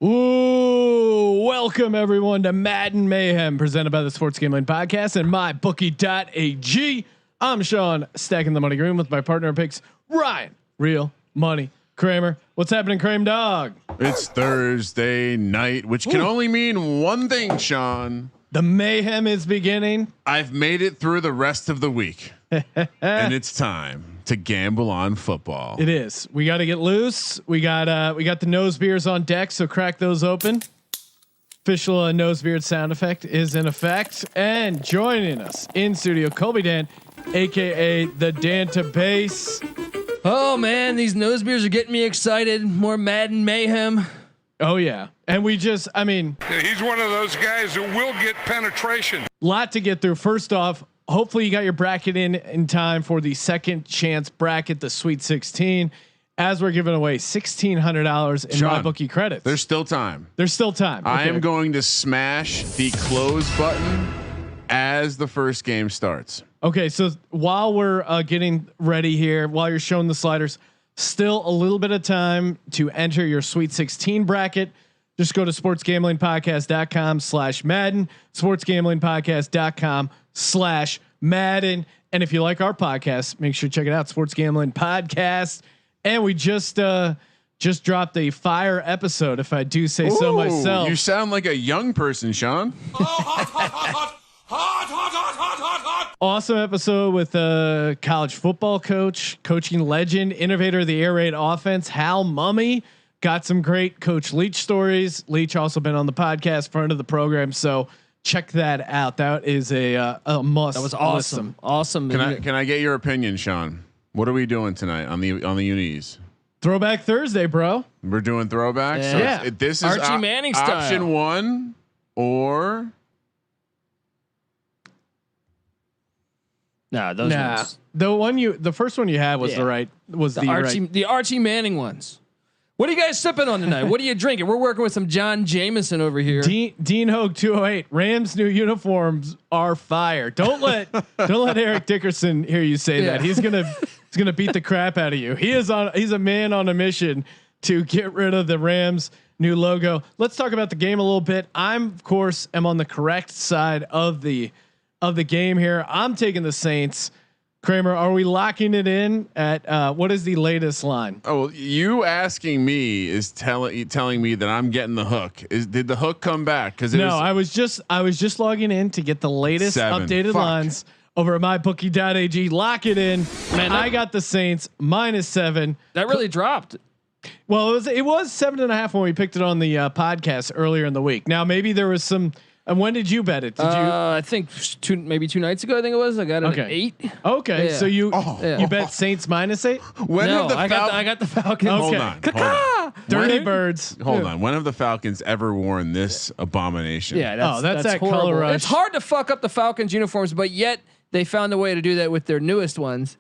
Ooh, welcome everyone to Madden Mayhem, presented by the Sports Gambling Podcast and MyBookie.ag. I'm Sean, stacking the money green with my partner in picks, Ryan, Real Money Kramer. What's happening, Kramer Dog? It's Thursday night, which can only mean one thing, Sean. The mayhem is beginning. I've made it through the rest of the week, and it's time to gamble on football. It is. We got to get loose. We got the nose beers on deck, so crack those open. Official nose beard sound effect is in effect, and joining us in studio, Colby Dan, aka the Dantabase. Oh man, these nose beers are getting me excited. More Madden Mayhem. Oh yeah, and he's one of those guys who will get penetration. Lot to get through. First off, hopefully you got your bracket in time for the second chance bracket, the Sweet 16. As we're giving away $1,600 in MyBookie credits. There's still time. There's still time. Okay. I am going to smash the close button as the first game starts. Okay, so while we're getting ready here, while you're showing the sliders, still a little bit of time to enter your Sweet 16 bracket. Just go to sportsgamblingpodcast.com/Madden, sportsgamblingpodcast.com/Madden. And if you like our podcast, make sure to check it out, Sports Gambling Podcast. And we just dropped a fire episode, if I do say so myself. You sound like a young person, Sean. Awesome episode with a college football coach, coaching legend, innovator of the air raid offense, Hal Mummy. Got some great Coach Leach stories. Leach also been on the podcast, front of the program, so check that out. That is a must. That was awesome. Listen. Awesome. Can I get your opinion, Sean? What are we doing tonight on the unis? Throwback Thursday, bro. We're doing throwbacks. Yeah. So this is Archie Manning style. Option one, or those ones. The first one you had was the Archie Manning ones. What are you guys sipping on tonight? What are you drinking? We're working with some John Jameson over here. Dean Hogue 208. Rams new uniforms are fire. Don't let Eric Dickerson hear you say that. He's gonna beat the crap out of you. He's a man on a mission to get rid of the Rams new logo. Let's talk about the game a little bit. I'm of course am on the correct side of the game here. I'm taking the Saints. Kramer, are we locking it in at what is the latest line? Oh, you asking me is telling me that I'm getting the hook. Did the hook come back? Because I was just logging in to get the latest updated lines over at MyBookie.ag. Lock it in, man. I got the Saints -7. That really dropped. Well, it was 7.5 when we picked it on the podcast earlier in the week. Now maybe there was some. And when did you bet it? Did you? I think maybe 2 nights ago. I think it was. I got it at 8. Okay, so you bet Saints -8. I got the Falcons. Okay. Hold on. Dirty Birds. Hold on. When have the Falcons ever worn this abomination? Yeah, that's that horrible. color rush. It's hard to fuck up the Falcons uniforms, but yet they found a way to do that with their newest ones.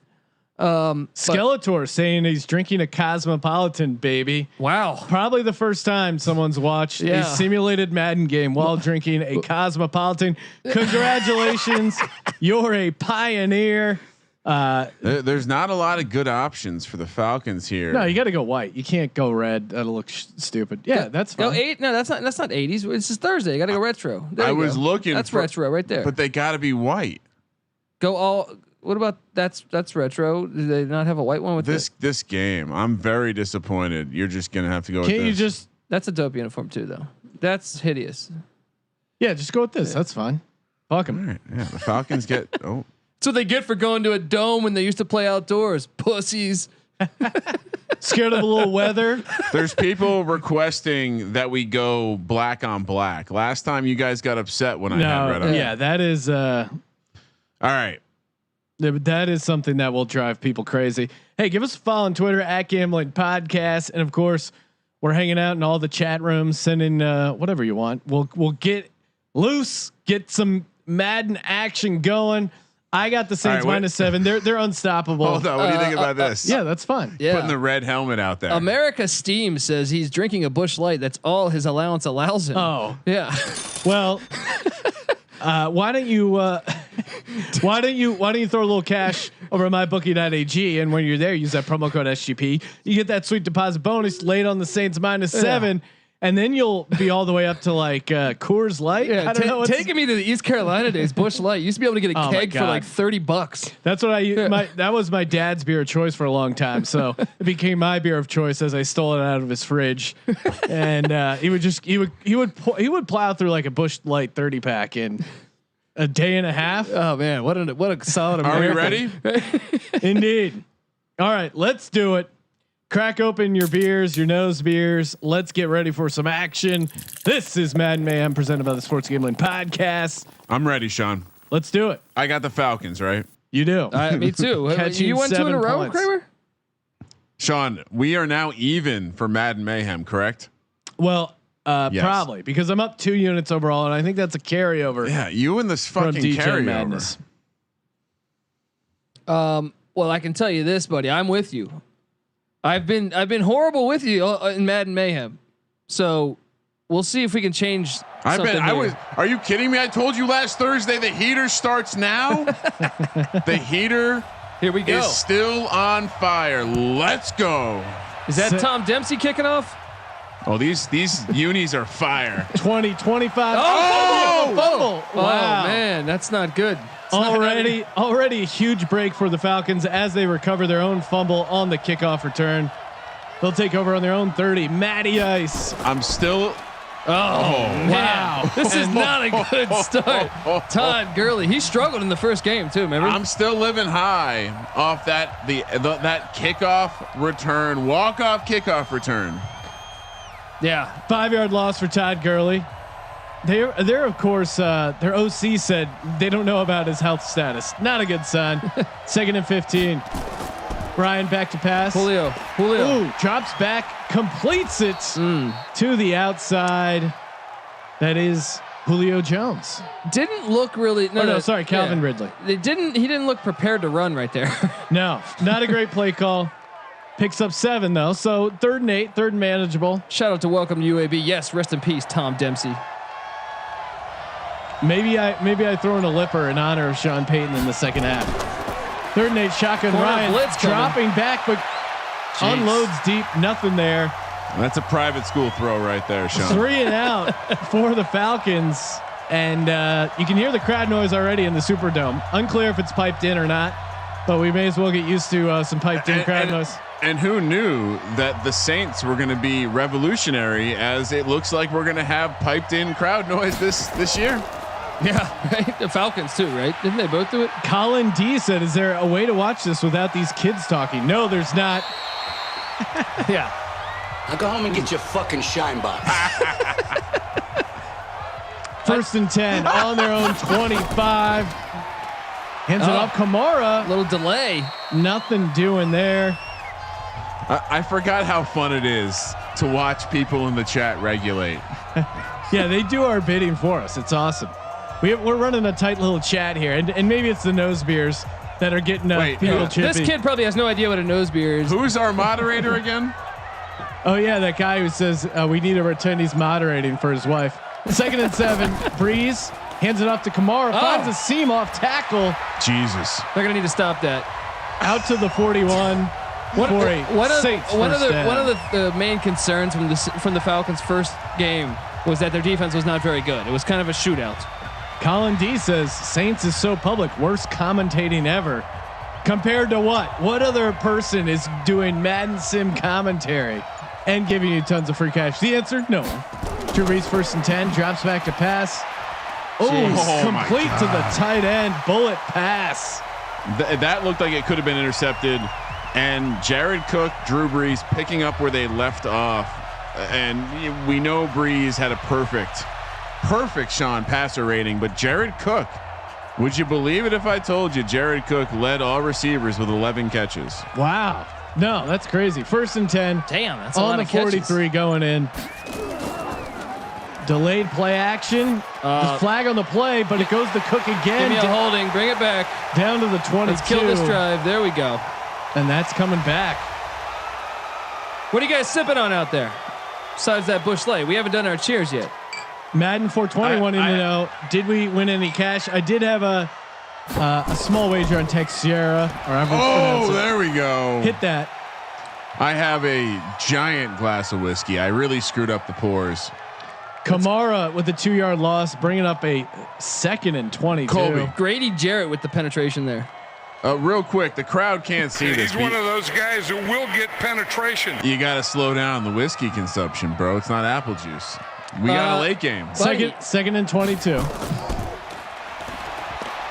Skeletor saying he's drinking a Cosmopolitan, baby. Wow. Probably the first time someone's watched a simulated Madden game while drinking a Cosmopolitan. Congratulations. You're a pioneer. There's not a lot of good options for the Falcons here. No, you got to go white. You can't go red. That'll look stupid. Yeah, that's fine. No, that's not 80s. It's just Thursday. You got to go retro. I was looking. That's retro right there. But they got to be white. Go all. What about that's retro? Do they not have a white one with this game? I'm very disappointed. You're just gonna have to go. Can't with you this. just? That's a dope uniform too, though. That's hideous. Yeah, just go with this. That's fine. Fuck them. Right. Yeah, the Falcons get. Oh, that's what they get for going to a dome when they used to play outdoors. Pussies. Scared of a little weather. There's people requesting that we go black on black. Last time you guys got upset when I had red on. Yeah, that is. All right. That is something that will drive people crazy. Hey, give us a follow on Twitter at Gambling Podcast, and of course, we're hanging out in all the chat rooms, sending whatever you want. We'll get loose, get some Madden action going. I got the Saints -7. They're unstoppable. Hold on, what do you think about this? Yeah, that's fun. Yeah. Putting the red helmet out there. America Steam says he's drinking a Busch Light. That's all his allowance allows him. Oh, yeah. Well, why don't you throw a little cash over at MyBookie.ag, and when you're there, use that promo code SGP. You get that sweet deposit bonus laid on the Saints -7. and then you'll be all the way up to like Coors Light. Yeah, I don't know. taking me to the East Carolina days. Busch Light used to be able to get a keg for like $30. That's what that was my dad's beer of choice for a long time. So it became my beer of choice as I stole it out of his fridge. And he would plow through like a Busch Light 30 pack in a day and a half. Oh man, what a solid American. Are we ready? Indeed. All right, let's do it. Crack open your beers, your nose beers. Let's get ready for some action. This is Madden Mayhem presented by the Sports Gambling Podcast. I'm ready, Sean. Let's do it. I got the Falcons, right? You do. Me too. You won 2 in a row, Kramer? Sean, we are now even for Madden Mayhem, correct? Well, Yes. probably because I'm up 2 units overall, and I think that's a carryover. Yeah, you and this from fucking DJ carryover. Madness. Well, I can tell you this, buddy. I'm with you. I've been horrible with you in Madden Mayhem. So we'll see if we can change. Are you kidding me? I told you last Thursday the heater starts now. The heater Here we go. is still on fire. Let's go. Is that Tom Dempsey kicking off? Oh, these unis are fire. 20, 25. Oh, fumble. Wow. Oh man, that's not good. Already a huge break for the Falcons as they recover their own fumble on the kickoff return. They'll take over on their own 30. Matty Ice. I'm still. Wow. This is not a good start. Todd Gurley, he struggled in the first game too, remember? I'm still living high off that kickoff return, walk-off kickoff return. Yeah. 5-yard loss for Todd Gurley. They're of course their OC said they don't know about his health status. Not a good sign. 2nd and 15. Ryan back to pass. Julio. Ooh, drops back, completes it to the outside. That is Julio Jones. Didn't look really. Sorry, Calvin Ridley. He didn't look prepared to run right there. No, not a great play call. Picks up 7 though, so 3rd and 8, 3rd and manageable. Shout out to Welcome to UAB. Yes, rest in peace, Tom Dempsey. Maybe I throw in a lipper in honor of Sean Payton in the second half. 3rd and 8, shotgun. Corner Ryan blitz dropping back, but unloads deep. Nothing there. That's a private school throw right there, Sean. 3 and out for the Falcons, and you can hear the crowd noise already in the Superdome. Unclear if it's piped in or not, but we may as well get used to some piped in crowd noise. And who knew that the Saints were going to be revolutionary, as it looks like we're going to have piped in crowd noise this year. Yeah, right. The Falcons too, right? Didn't they both do it? Colin D said, "Is there a way to watch this without these kids talking?" No, there's not. Yeah. Now go home and get your fucking shine box. 1st and 10 on their own 25. Hands it up, Kamara. Little delay. Nothing doing there. I forgot how fun it is to watch people in the chat regulate. Yeah, they do our bidding for us. It's awesome. We're running a tight little chat here, and maybe it's the nose beers that are getting chippy. This kid probably has no idea what a nose beer is. Who's our moderator again? Oh yeah, that guy who says we need to pretend he's moderating for his wife. 2nd and 7. Breeze hands it off to Kamara. Finds a seam off tackle. Jesus. They're gonna need to stop that. Out to the 41. One of the main concerns from the Falcons' first game was that their defense was not very good. It was kind of a shootout. Colin D says Saints is so public, worst commentating ever. Compared to what? What other person is doing Madden Sim commentary and giving you tons of free cash? The answer, no. Drew Brees 1st and 10, drops back to pass. Complete to the tight end, bullet pass. That looked like it could have been intercepted. And Jared Cook, Drew Brees picking up where they left off. And we know Brees had a perfect Sean passer rating, but Jared Cook, would you believe it if I told you Jared Cook led all receivers with 11 catches? Wow. No, that's crazy. 1st and 10. Damn, that's a on lot the of catches. 43 going in. Delayed play action. There's flag on the play, but it goes to Cook again. Give me a holding. Bring it back. Down to the 22. Let's kill this drive. There we go. And that's coming back. What are you guys sipping on out there? Besides that Busch Light, we haven't done our cheers yet. Madden 420 wanted to know, did we win any cash? I did have a small wager on Tex Sierra. Oh, there we go. Hit that. I have a giant glass of whiskey. I really screwed up the pours. Kamara with a 2-yard loss, bringing up a 2nd and 22. Colby. Grady Jarrett with the penetration there. Real quick, the crowd can't see this. He's one of those guys who will get penetration. You got to slow down the whiskey consumption, bro. It's not apple juice. We got a late game. Second and 22.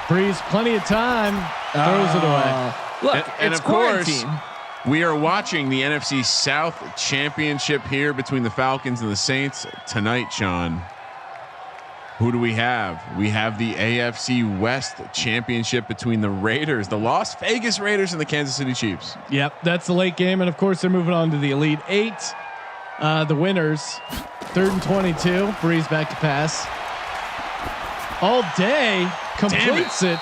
Breeze, plenty of time, throws it away. Look, And it's of course, quarantine. we are watching the NFC South Championship here between the Falcons and the Saints tonight, Sean. Who do we have? We have the AFC West Championship between the Raiders, the Las Vegas Raiders, and the Kansas City Chiefs. Yep, that's the late game, and of course they're moving on to the Elite Eight. The winners, 3rd and 22. Breeze back to pass. All day completes it.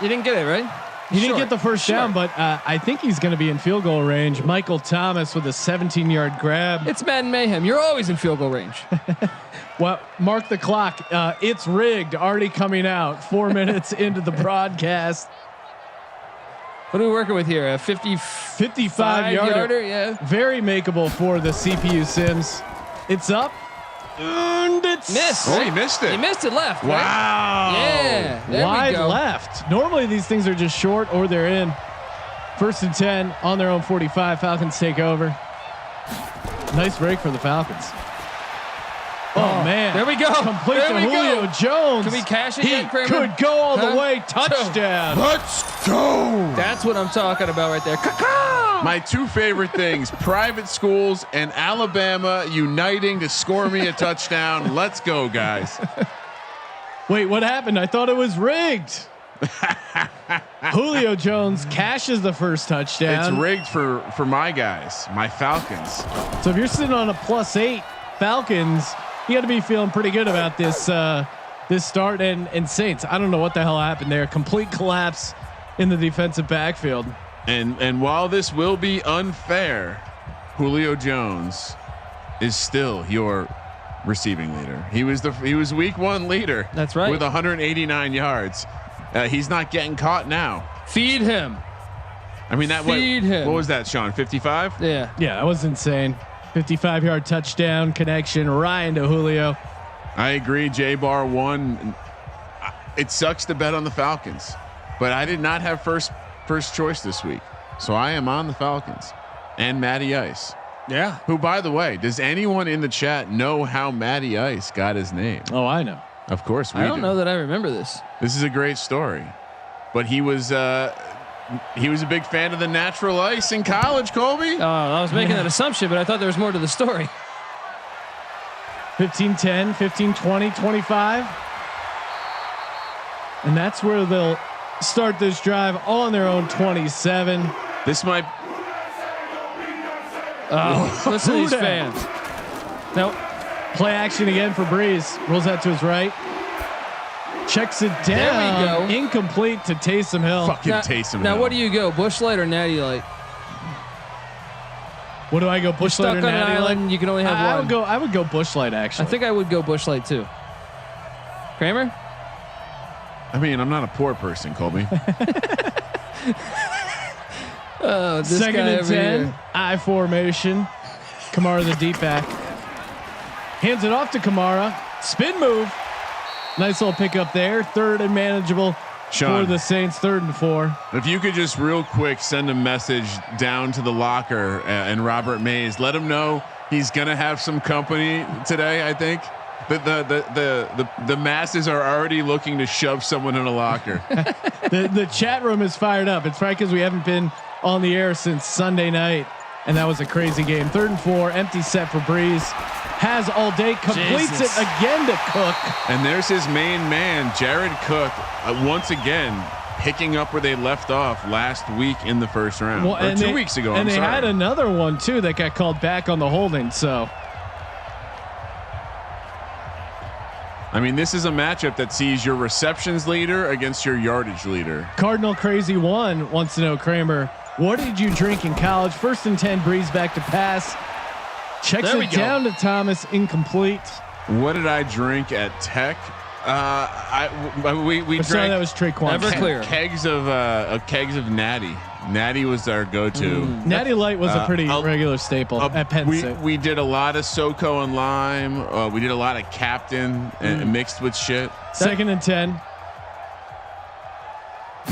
You didn't get it, right? He didn't get the first down, but I think he's going to be in field goal range. Michael Thomas with a 17-yard grab. It's Madden Mayhem. You're always in field goal range. Well, mark the clock. It's rigged. Already coming out 4 minutes into the broadcast. What are we working with here? A 55 yarder. Yeah. Very makeable for the CPU Sims. It's up. And it's Missed. Oh, he missed it. He missed it left. Wow. Right? Yeah. There wide we go. left. Normally these things are just short or they're in. 1st and 10 on their own 45. Falcons take over. Nice break for the Falcons. Oh man. There we go. Complete There to we Julio go. Jones. Can we cash it He yet, Kramer? could go all the Huh? way. Touchdown. Let's go. That's what I'm talking about right there. My two favorite things: private schools and Alabama uniting to score me a touchdown. Let's go, guys. Wait, what happened? I thought it was rigged. Julio Jones cashes the first touchdown. It's rigged for my guys, my Falcons. So if you're sitting on a +8 Falcons, you got to be feeling pretty good about this this start. And Saints, I don't know what the hell happened there. Complete collapse in the defensive backfield. And while this will be unfair, Julio Jones is still your receiving leader. He was week 1 leader. That's right. With 189 yards. He's not getting caught now. Feed him. I mean, Feed him. What was that, Sean? 55? Yeah. Yeah, that was insane. 55-yard touchdown connection. Ryan to Julio. I agree. J-Bar won. It sucks to bet on the Falcons, but I did not have first choice this week. So I am on the Falcons and Matty Ice. Yeah. Who, by the way, does anyone in the chat know how Matty Ice got his name? Oh, I know. Of course we I don't do. know that I remember this. This is a great story, but he was a big fan of the natural ice in college, Colby. I was making that assumption, but I thought there was more to the story. 15-10, 15-20, 25. And that's where they'll start this drive on their own 27. This might. Listen to these Who dat? fans. Nope. Play action again for Breeze. Rolls out to his right. Checks it down. There we go. Incomplete to Taysom Hill. Fucking Taysom Now, Hill. what do you go? Bush Light or Natty Light? What do I go? Bush Stuck Light on or an Natty island. Light? You can only have one. I would go Bush Light actually. I think I would go Bush Light too. Kramer? I mean, I'm not a poor person, Colby. Oh, this 2nd guy and over 10. here. I formation. Kamara the deep back. Hands it off to Kamara. Spin move. Nice little pickup there. 3rd and manageable Sean, for the Saints. 3rd and 4. if you could just real quick send a message down to the locker and Robert Mays, let him know he's gonna have some company today. I think the masses are already looking to shove someone in a locker. The chat room is fired up. It's probably because we haven't been on the air since Sunday night, and that was a crazy game. 3rd and 4, empty set for Breeze. Has all day, completes Jesus. it again to Cook. And there's his main man, Jared Cook, once again picking up where they left off last week in the first round, or 2 weeks ago. And I'm they sorry. had another one too that got called back on the holding. So, I mean, this is a matchup that sees your receptions leader against your yardage leader. Cardinal Crazy 1 wants to know, Kramer, what did you drink in college? 1st and 10, Breeze back to pass. Checks There we it go. down to Thomas, incomplete. What did I drink at Tech? We Sorry, drank that was Traquan. Everclear. kegs of Natty. Natty was our go-to. Natty Light was a pretty regular staple at Penn State. We did a lot of SoCo and lime. We did a lot of Captain and mixed with shit. 2nd and 10.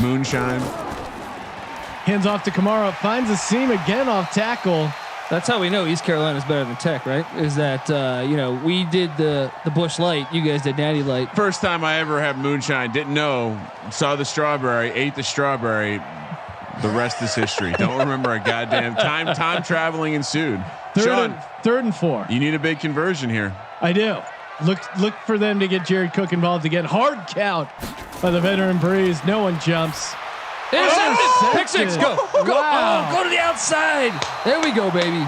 Moonshine. Hands off to Kamara. Finds a seam again off tackle. That's how we know East Carolina's better than Tech, right? Is that we did the Bush Light, you guys did Natty Light. First time I ever had moonshine. Didn't know. Saw the strawberry. Ate the strawberry. The rest is history. Don't remember a goddamn time. Time traveling ensued. Third and 4. You need a big conversion here. I do. Look for them to get Jared Cook involved again. Hard count by the veteran Breeze. No one jumps. Pick six. Go. Wow. Oh, go to the outside. There we go, baby.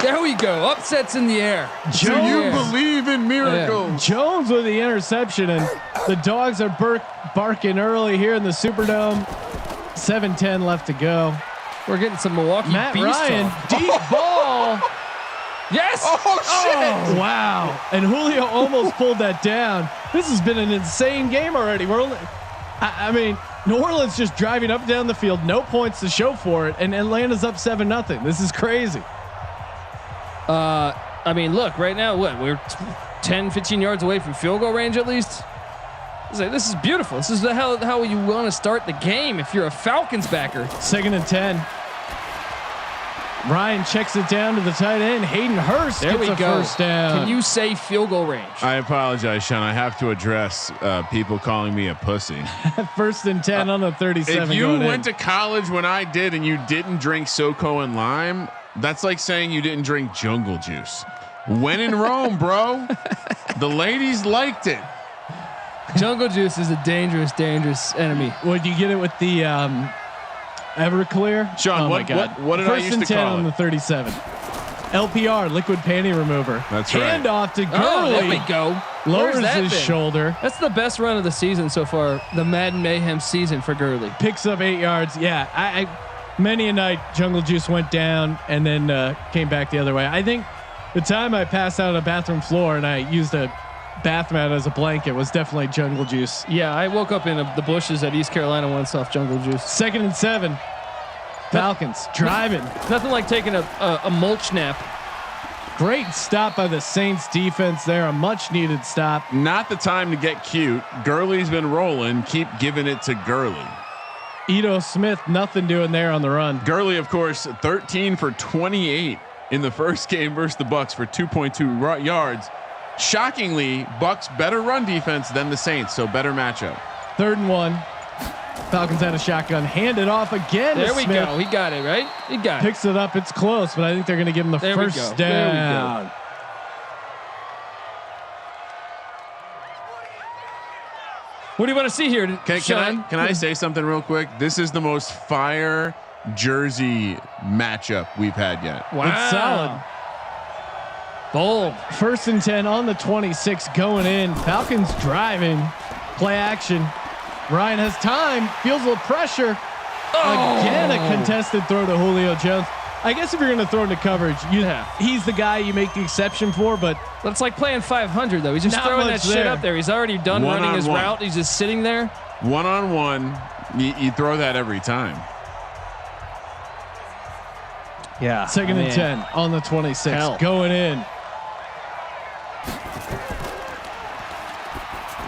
There we go. Upsets in the air. Do you believe in miracles? Jones with the interception, and the dogs are barking early here in the Superdome. 7:10 left to go. We're getting some Milwaukee Matt beast Ryan, talk. deep ball. Yes. Oh shit! Oh, wow. And Julio almost pulled that down. This has been an insane game already. We're only, I mean, New Orleans just driving up and down the field, no points to show for it, and Atlanta's up 7-0. This is crazy. I mean, look, right now, we're 10, 15 yards away from field goal range at least. This is beautiful. This is how you want to start the game if you're a Falcons backer. 2nd and 10. Ryan checks it down to the tight end. Hayden Hurst There gets we a go. first down. Can you say field goal range? I apologize, Sean. I have to address people calling me a pussy. 1st and 10 on the 37. If you going went in. to college when I did and you didn't drink SoCo and lime, that's like saying you didn't drink jungle juice. When in Rome, bro, the ladies liked it. Jungle juice is a dangerous enemy. Would you get it with the Everclear? Sean, oh what, my God. what did I used to 1st and 10 call on the it? 37. LPR, liquid panty remover. That's right. Handoff to Gurley. Oh, there we go. Lowers Where's that his been? shoulder. That's the best run of the season so far. The Madden Mayhem season for Gurley. Picks up 8 yards. Yeah, I many a night Jungle Juice went down and then came back the other way. I think the time I passed out on a bathroom floor and I used a bath mat as a blanket was definitely Jungle Juice. Yeah, I woke up in the bushes at East Carolina once off Jungle Juice. 2nd and 7. Falcons driving. Nothing like taking a mulch nap. Great stop by the Saints defense there. A much needed stop. Not the time to get cute. Gurley's been rolling. Keep giving it to Gurley. Ito Smith, nothing doing there on the run. Gurley, of course, 13 for 28 in the first game versus the Bucks for 2.2 yards. Shockingly, Bucks better run defense than the Saints, so better matchup. 3rd and 1. Falcons had a shotgun. Handed off again. There to we Smith. go. He got it, right? He got it. Picks it up. It's close, but I think they're going to give him the There we first go. There we go. down. What do you want to see here, Can I say something real quick? This is the most fire jersey matchup we've had yet. Wow. It's solid. Bold. 1st and 10 on the 26 going in. Falcons driving. Play action. Ryan has time. Feels a little pressure. Again, a contested throw to Julio Jones. I guess if you're going to throw into coverage, he's the guy you make the exception for, but It's like playing 500 though. He's just Not throwing that much shit there. up there. He's already done running his One-on-one. route. He's just sitting there. One-on-one, you throw that every time. Yeah. 2nd and 10 on the 26 Hell. going in.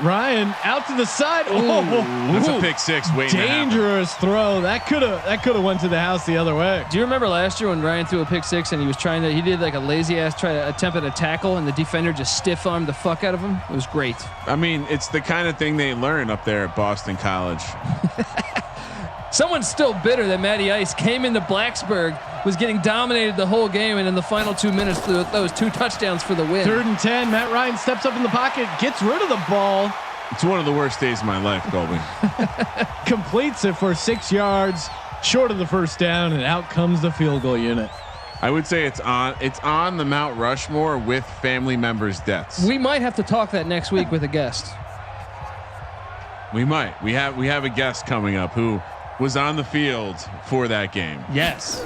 Ryan out to the side. That's a pick six waiting to happen. Dangerous throw. That could have went to the house the other way. Do you remember last year when Ryan threw a pick six and he did like a lazy ass try to attempt at a tackle and the defender just stiff armed the fuck out of him? It was great. I mean, it's the kind of thing they learn up there at Boston College. Someone's still bitter that Matty Ice came into Blacksburg, was getting dominated the whole game, and in the final 2 minutes threw those 2 touchdowns for the win. 3rd and 10. Matt Ryan steps up in the pocket, gets rid of the ball, It's one of the worst days of my life, Colby. completes it for 6 yards, short of the first down, and out comes the field goal unit. I would say it's on the Mount Rushmore with family members' deaths. We might have to talk that next week with a guest. We might. We have a guest coming up who was on the field for that game. Yes.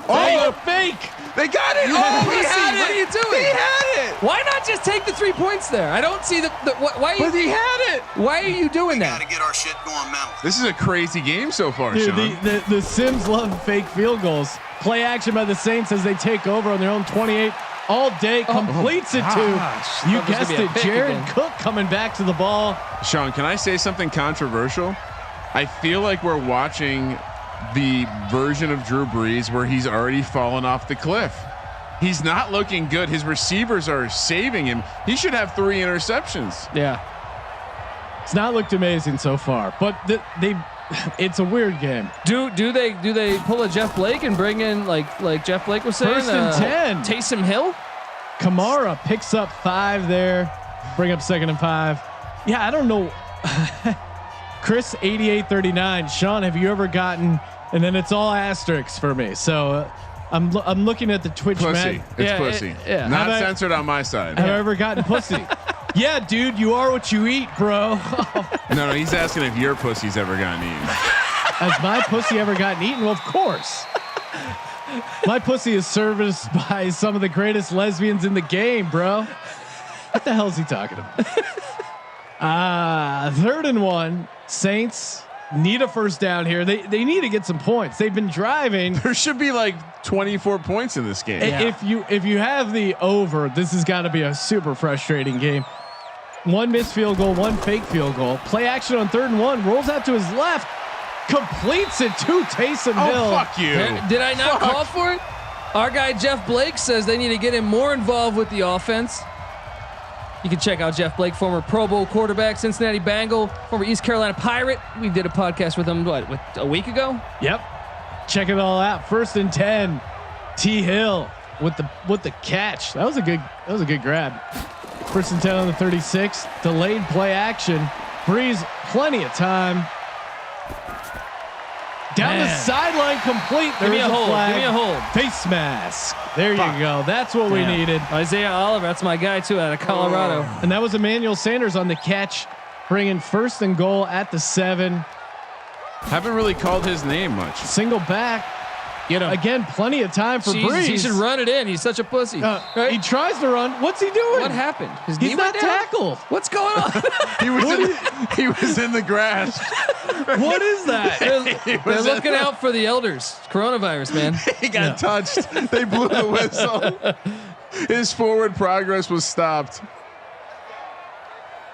Oh, fake. they got it. Oh, he had it. What are you doing? He had it. Why not just take the 3 points there? I don't see why. But he had it. Why are you doing that? Gotta get our shit going mental. This is a crazy game so far, Dude, Sean. the Sims love fake field goals. Play action by the Saints as they take over on their own 28 all day. Completes it gosh. to, you Thought this was guessed gonna be it, a pick Jared again. Cook coming back to the ball. Sean, can I say something controversial? I feel like we're watching the version of Drew Brees where he's already fallen off the cliff. He's not looking good. His receivers are saving him. He should have 3 interceptions. Yeah. It's not looked amazing so far, but it's a weird game. Do they pull a Jeff Blake and bring in like Jeff Blake was saying? First and 10. Taysom Hill. Kamara picks up 5 there. Bring up 2nd and 5. Yeah, I don't know. Chris 8839. Sean, have you ever gotten? And then it's all asterisks for me. So I'm looking at the Twitch. Pussy. It's Yeah, pussy. yeah. Not Have I- censored on my side. Have I ever gotten pussy? Yeah, dude, you are what you eat, bro. No, he's asking if your pussy's ever gotten eaten. Has my pussy ever gotten eaten? Well, of course. My pussy is serviced by some of the greatest lesbians in the game, bro. What the hell is he talking about? 3rd and 1. Saints need a first down here. They need to get some points. They've been driving. There should be like 24 points in this game. If you have the over, this has got to be a super frustrating game. 1 missed field goal, 1 fake field goal. Play action on 3rd and 1. Rolls out to his left. Completes it to Taysom Hill. Oh, fuck you. Did I not call for it? Our guy Jeff Blake says they need to get him more involved with the offense. You can check out Jeff Blake, former Pro Bowl quarterback, Cincinnati Bengal, former East Carolina Pirate. We did a podcast with him a week ago. Yep. Check it all out. 1st and 10. T Hill with the catch. That was a good grab. 1st and 10 on the 36. Delayed play action. Breeze plenty of time. Down the sideline, complete. Give me a hold. flag. Give me a hold. Face mask. There you go. That's what we needed. Isaiah Oliver, that's my guy too, out of Colorado. And that was Emmanuel Sanders on the catch, bringing 1st and goal at the 7. Haven't really called his name much. Single back. Again, plenty of time for Breeze. He should run it in. He's such a pussy. Right? He tries to run. What's he doing? What happened? His knee He's went not down? tackled. What's going on? He was in the grass. What is that? They're looking out for the elders. Coronavirus, man. He got touched. They blew the whistle. His forward progress was stopped.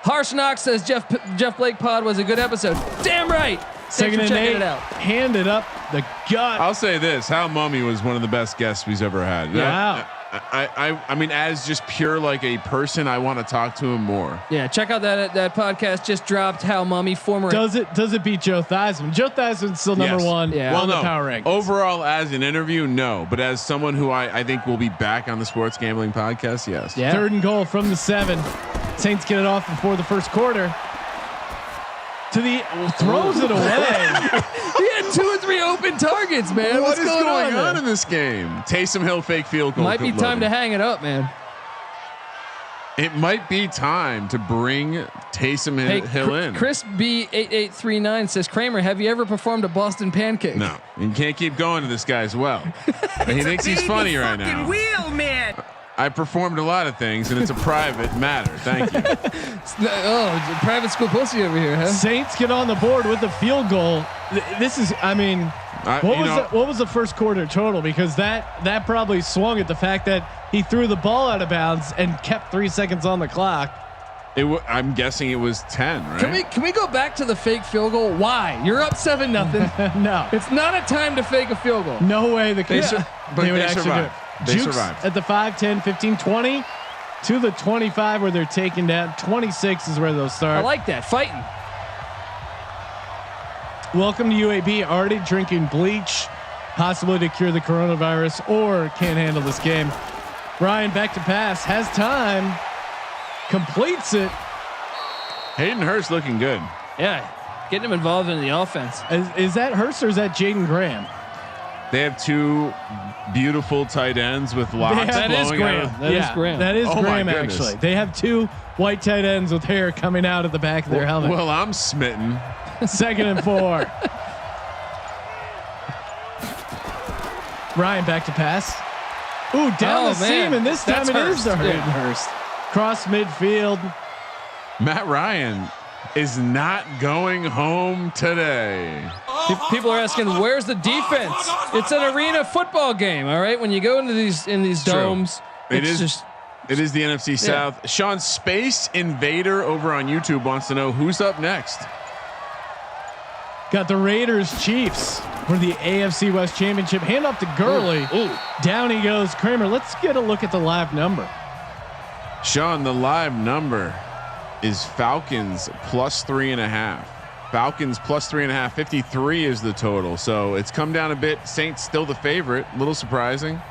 Harsh Knox says Jeff Blake pod was a good episode. Damn right. Thanks 2nd for and checking 8. it out. Handed up the gut. I'll say this: Hal Mummy was one of the best guests we've ever had. Wow. I mean, as just pure like a person, I want to talk to him more. Yeah, check out that podcast just dropped. Hal Mummy, former. Does it beat Joe Theismann? Joe Theismann's still number Yes. 1 Yeah. on the power rankings. Overall, as an interview, no. But as someone who I think will be back on the Sports Gambling Podcast, yes. Yeah. 3rd and goal from the 7. Saints get it off before the 1st quarter. Throws it away. He had 2 or 3 open targets, man. What What's is going on there? in this game? Taysom Hill fake field goal. Might be time to hang it up, man. It might be time to bring Taysom Hill in. Chris B8839 says, Kramer, have you ever performed a Boston pancake? No, you can't keep going to this guy as well. He thinks he's funny right now. Wheel, man. I performed a lot of things, and it's a private matter. Thank you. Oh, private school pussy over here, huh? Saints get on the board with the field goal. This is, I mean, what was the 1st quarter total? Because that probably swung at the fact that he threw the ball out of bounds and kept 3 seconds on the clock. I'm guessing it was 10, right? Can we go back to the fake field goal? Why? You're up 7-0. No, It's not a time to fake a field goal. no way. But they survived. They Jukes survived. at the 5, 10, 15, 20 to the 25 where they're taken down. 26 is where they'll start. I like that. Fighting. Welcome to UAB. Already drinking bleach, possibly to cure the coronavirus, or can't handle this game. Ryan back to pass, has time, completes it. Hayden Hurst looking good. Yeah. Getting him involved in the offense. Is that Hurst or is that Jaden Graham? They have 2 beautiful tight ends with locks That is blowing out. Graham. That is Graham. That is Oh my Graham, goodness. actually. They have 2 white tight ends with hair coming out of the back of their helmet. Well, I'm smitten. 2nd and 4. Ryan back to pass. Ooh, down the seam, and this time it is to Hurst. Cross midfield. Matt Ryan is not going home today. People are asking, where's the defense? It's an arena football game. All right. When you go into these domes, it is the NFC South. Sean, Space Invader over on YouTube wants to know who's up next. Got the Raiders Chiefs for the AFC West Championship. Hand off to Gurley. Ooh. Down he goes. Kramer, let's get a look at the live number. Sean, the live number is Falcons +3.5. Falcons +3.5. 53 is the total. So it's come down a bit. Saints still the favorite. A little surprising.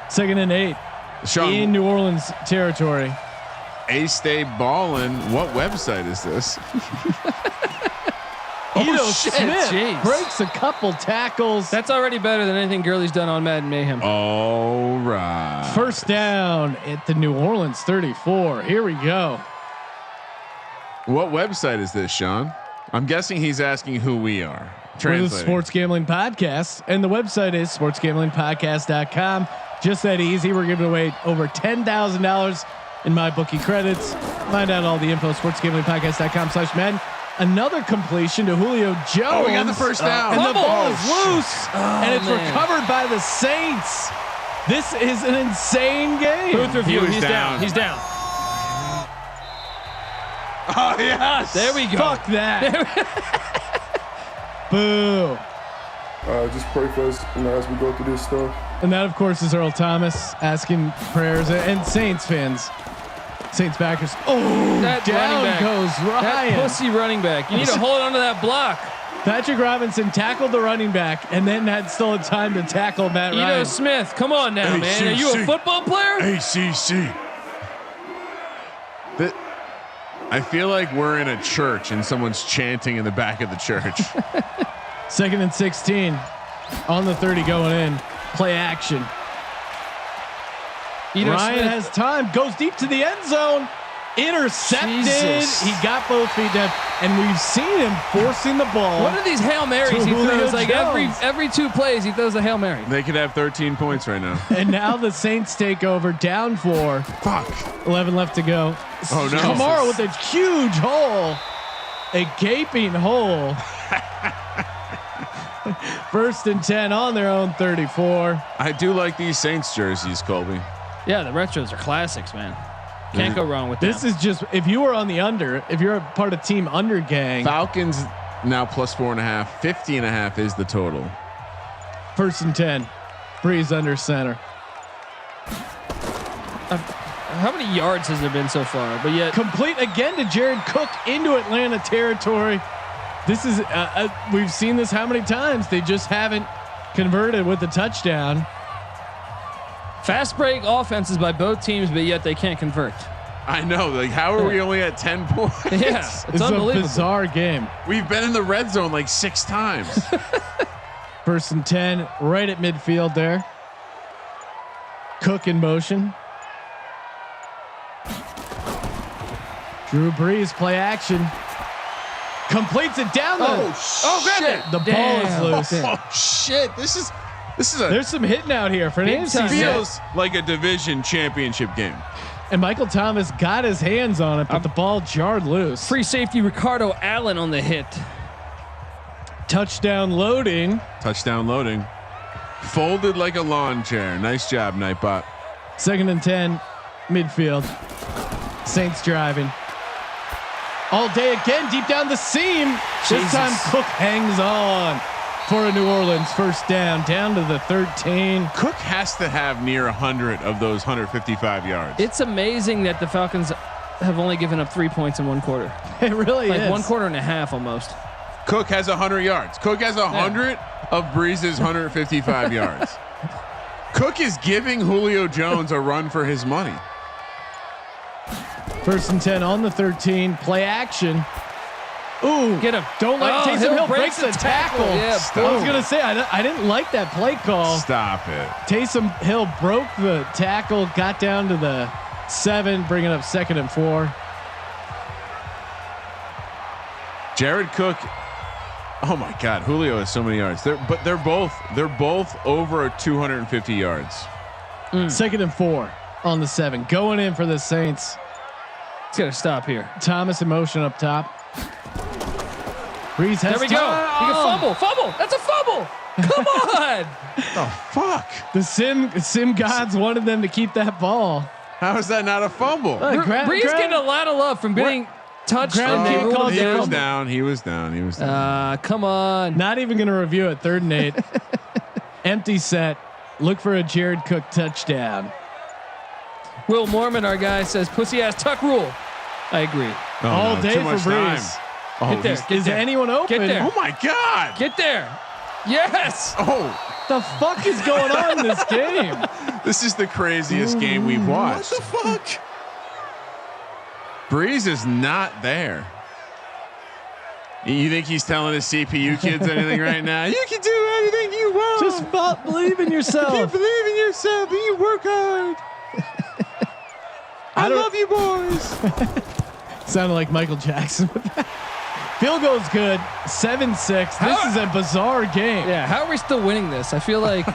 2nd and 8. Sean, in New Orleans territory. A-Stay Ballin'. What website is this? Smith breaks a couple tackles. That's already better than anything Gurley's done on Madden Mayhem. All right. First down at the New Orleans 34. Here we go. What website is this, Sean? I'm guessing he's asking who we are. We're the Sports Gambling Podcast, and the website is sportsgamblingpodcast.com. Just that easy. We're giving away over $10,000 in my bookie credits. Find out all the info, sportsgamblingpodcast.com/Madden. Another completion to Julio Jones. Oh, we got the first down. And the ball is loose. And it's recovered by the Saints. This is an insane game. Booth review. He's down. He's down. Oh, yes. There we go. Fuck that. Boo. Just pray for us, as we go through this stuff. And that, of course, is Earl Thomas asking prayers, and Saints fans. Saints backers. Oh, that down goes Ryan. That pussy running back. You need to hold onto that block. Patrick Robinson tackled the running back, and then had still had time to tackle Matt Ryan. Ito Smith, come on now, man. Are you a football player? ACC. I feel like we're in a church and someone's chanting in the back of the church. 2nd and 16 on the 30 going in. Play action. Ryan has time, goes deep to the end zone, intercepted. Jesus. He got both feet down, and we've seen him forcing the ball. What are these Hail Marys he throws? Like every 2 plays, he throws a Hail Mary. They could have 13 points right now. And now the Saints take over, down 4. Fuck. 11 left to go. Oh no! Kamara with a huge hole, a gaping hole. 1st and 10 on their own 34. I do like these Saints jerseys, Colby. Yeah, the retros are classics, man. Can't go wrong with this. Them. Is just if you were on the under, if you're a part of Team Under Gang. Falcons now +4.5. 50.5 is the total. 1st and 10. Breeze under center. How many yards has there been so far? But yet complete again to Jared Cook into Atlanta territory. This is we've seen this how many times? They just haven't converted with the touchdown. Fast break offenses by both teams, but yet they can't convert. I know. Like, how are we only at 10 points? Yeah, it's unbelievable. A bizarre game. We've been in the red zone like 6 times. 1st and 10, right at midfield there. Cook in motion. Drew Brees play action. Completes it down the. Shit. The ball is loose. Oh shit! This is a. There's some hitting out here for an AFC. Feels like a division championship game. And Michael Thomas got his hands on it, but the ball jarred loose. Free safety Ricardo Allen on the hit. Touchdown loading. Touchdown loading. Folded like a lawn chair. Nice job, Nightbot. 2nd and 10, midfield. Saints driving. All day again, deep down the seam. This time Cook hangs on for a New Orleans 1st down to the 13. Cook has to have near 100 of those 155 yards. It's amazing that the Falcons have only given up 3 points in 1 quarter. It really like is. 1 quarter and a half almost. Cook has 100 yards. Cook has 100 of Breeze's 155 yards. Cook is giving Julio Jones a run for his money. 1st and 10 on the 13. Play action. Ooh, get him! Don't let Taysom Hill breaks the tackle. Yeah, I was gonna say I didn't like that play call. Stop it. Taysom Hill broke the tackle, got down to the 7, bringing up 2nd and 4. Jared Cook Oh my God, Julio has so many yards. They're both over 250 yards. 2nd and 4 on the 7, going in for the Saints. It's got to stop here. Thomas in motion up top. Breeze has There we go. You can fumble. That's a fumble. Come on. Oh fuck! The sim gods wanted them to keep that ball. How is that not a fumble? Breeze getting a lot of love from getting touched. He was down. Come on. Not even going to review it. 3rd and 8. Empty set. Look for a Jared Cook touchdown. Will Mormon, our guy, says pussy ass tuck rule. I agree. All day for Breeze. Get there. Is anyone open? Get there. Oh my God! Get there. Yes. Oh, the fuck is going on in this game? this is the craziest game we've watched. What the fuck? Breeze is not there. You think he's telling his CPU kids anything right now? You can do anything you want. Just believe in yourself. You believe in yourself and you work hard. I love you, boys. Sounded like Michael Jackson. Field goal's good. 7-6. This is a bizarre game. Yeah. How are we still winning this? I feel like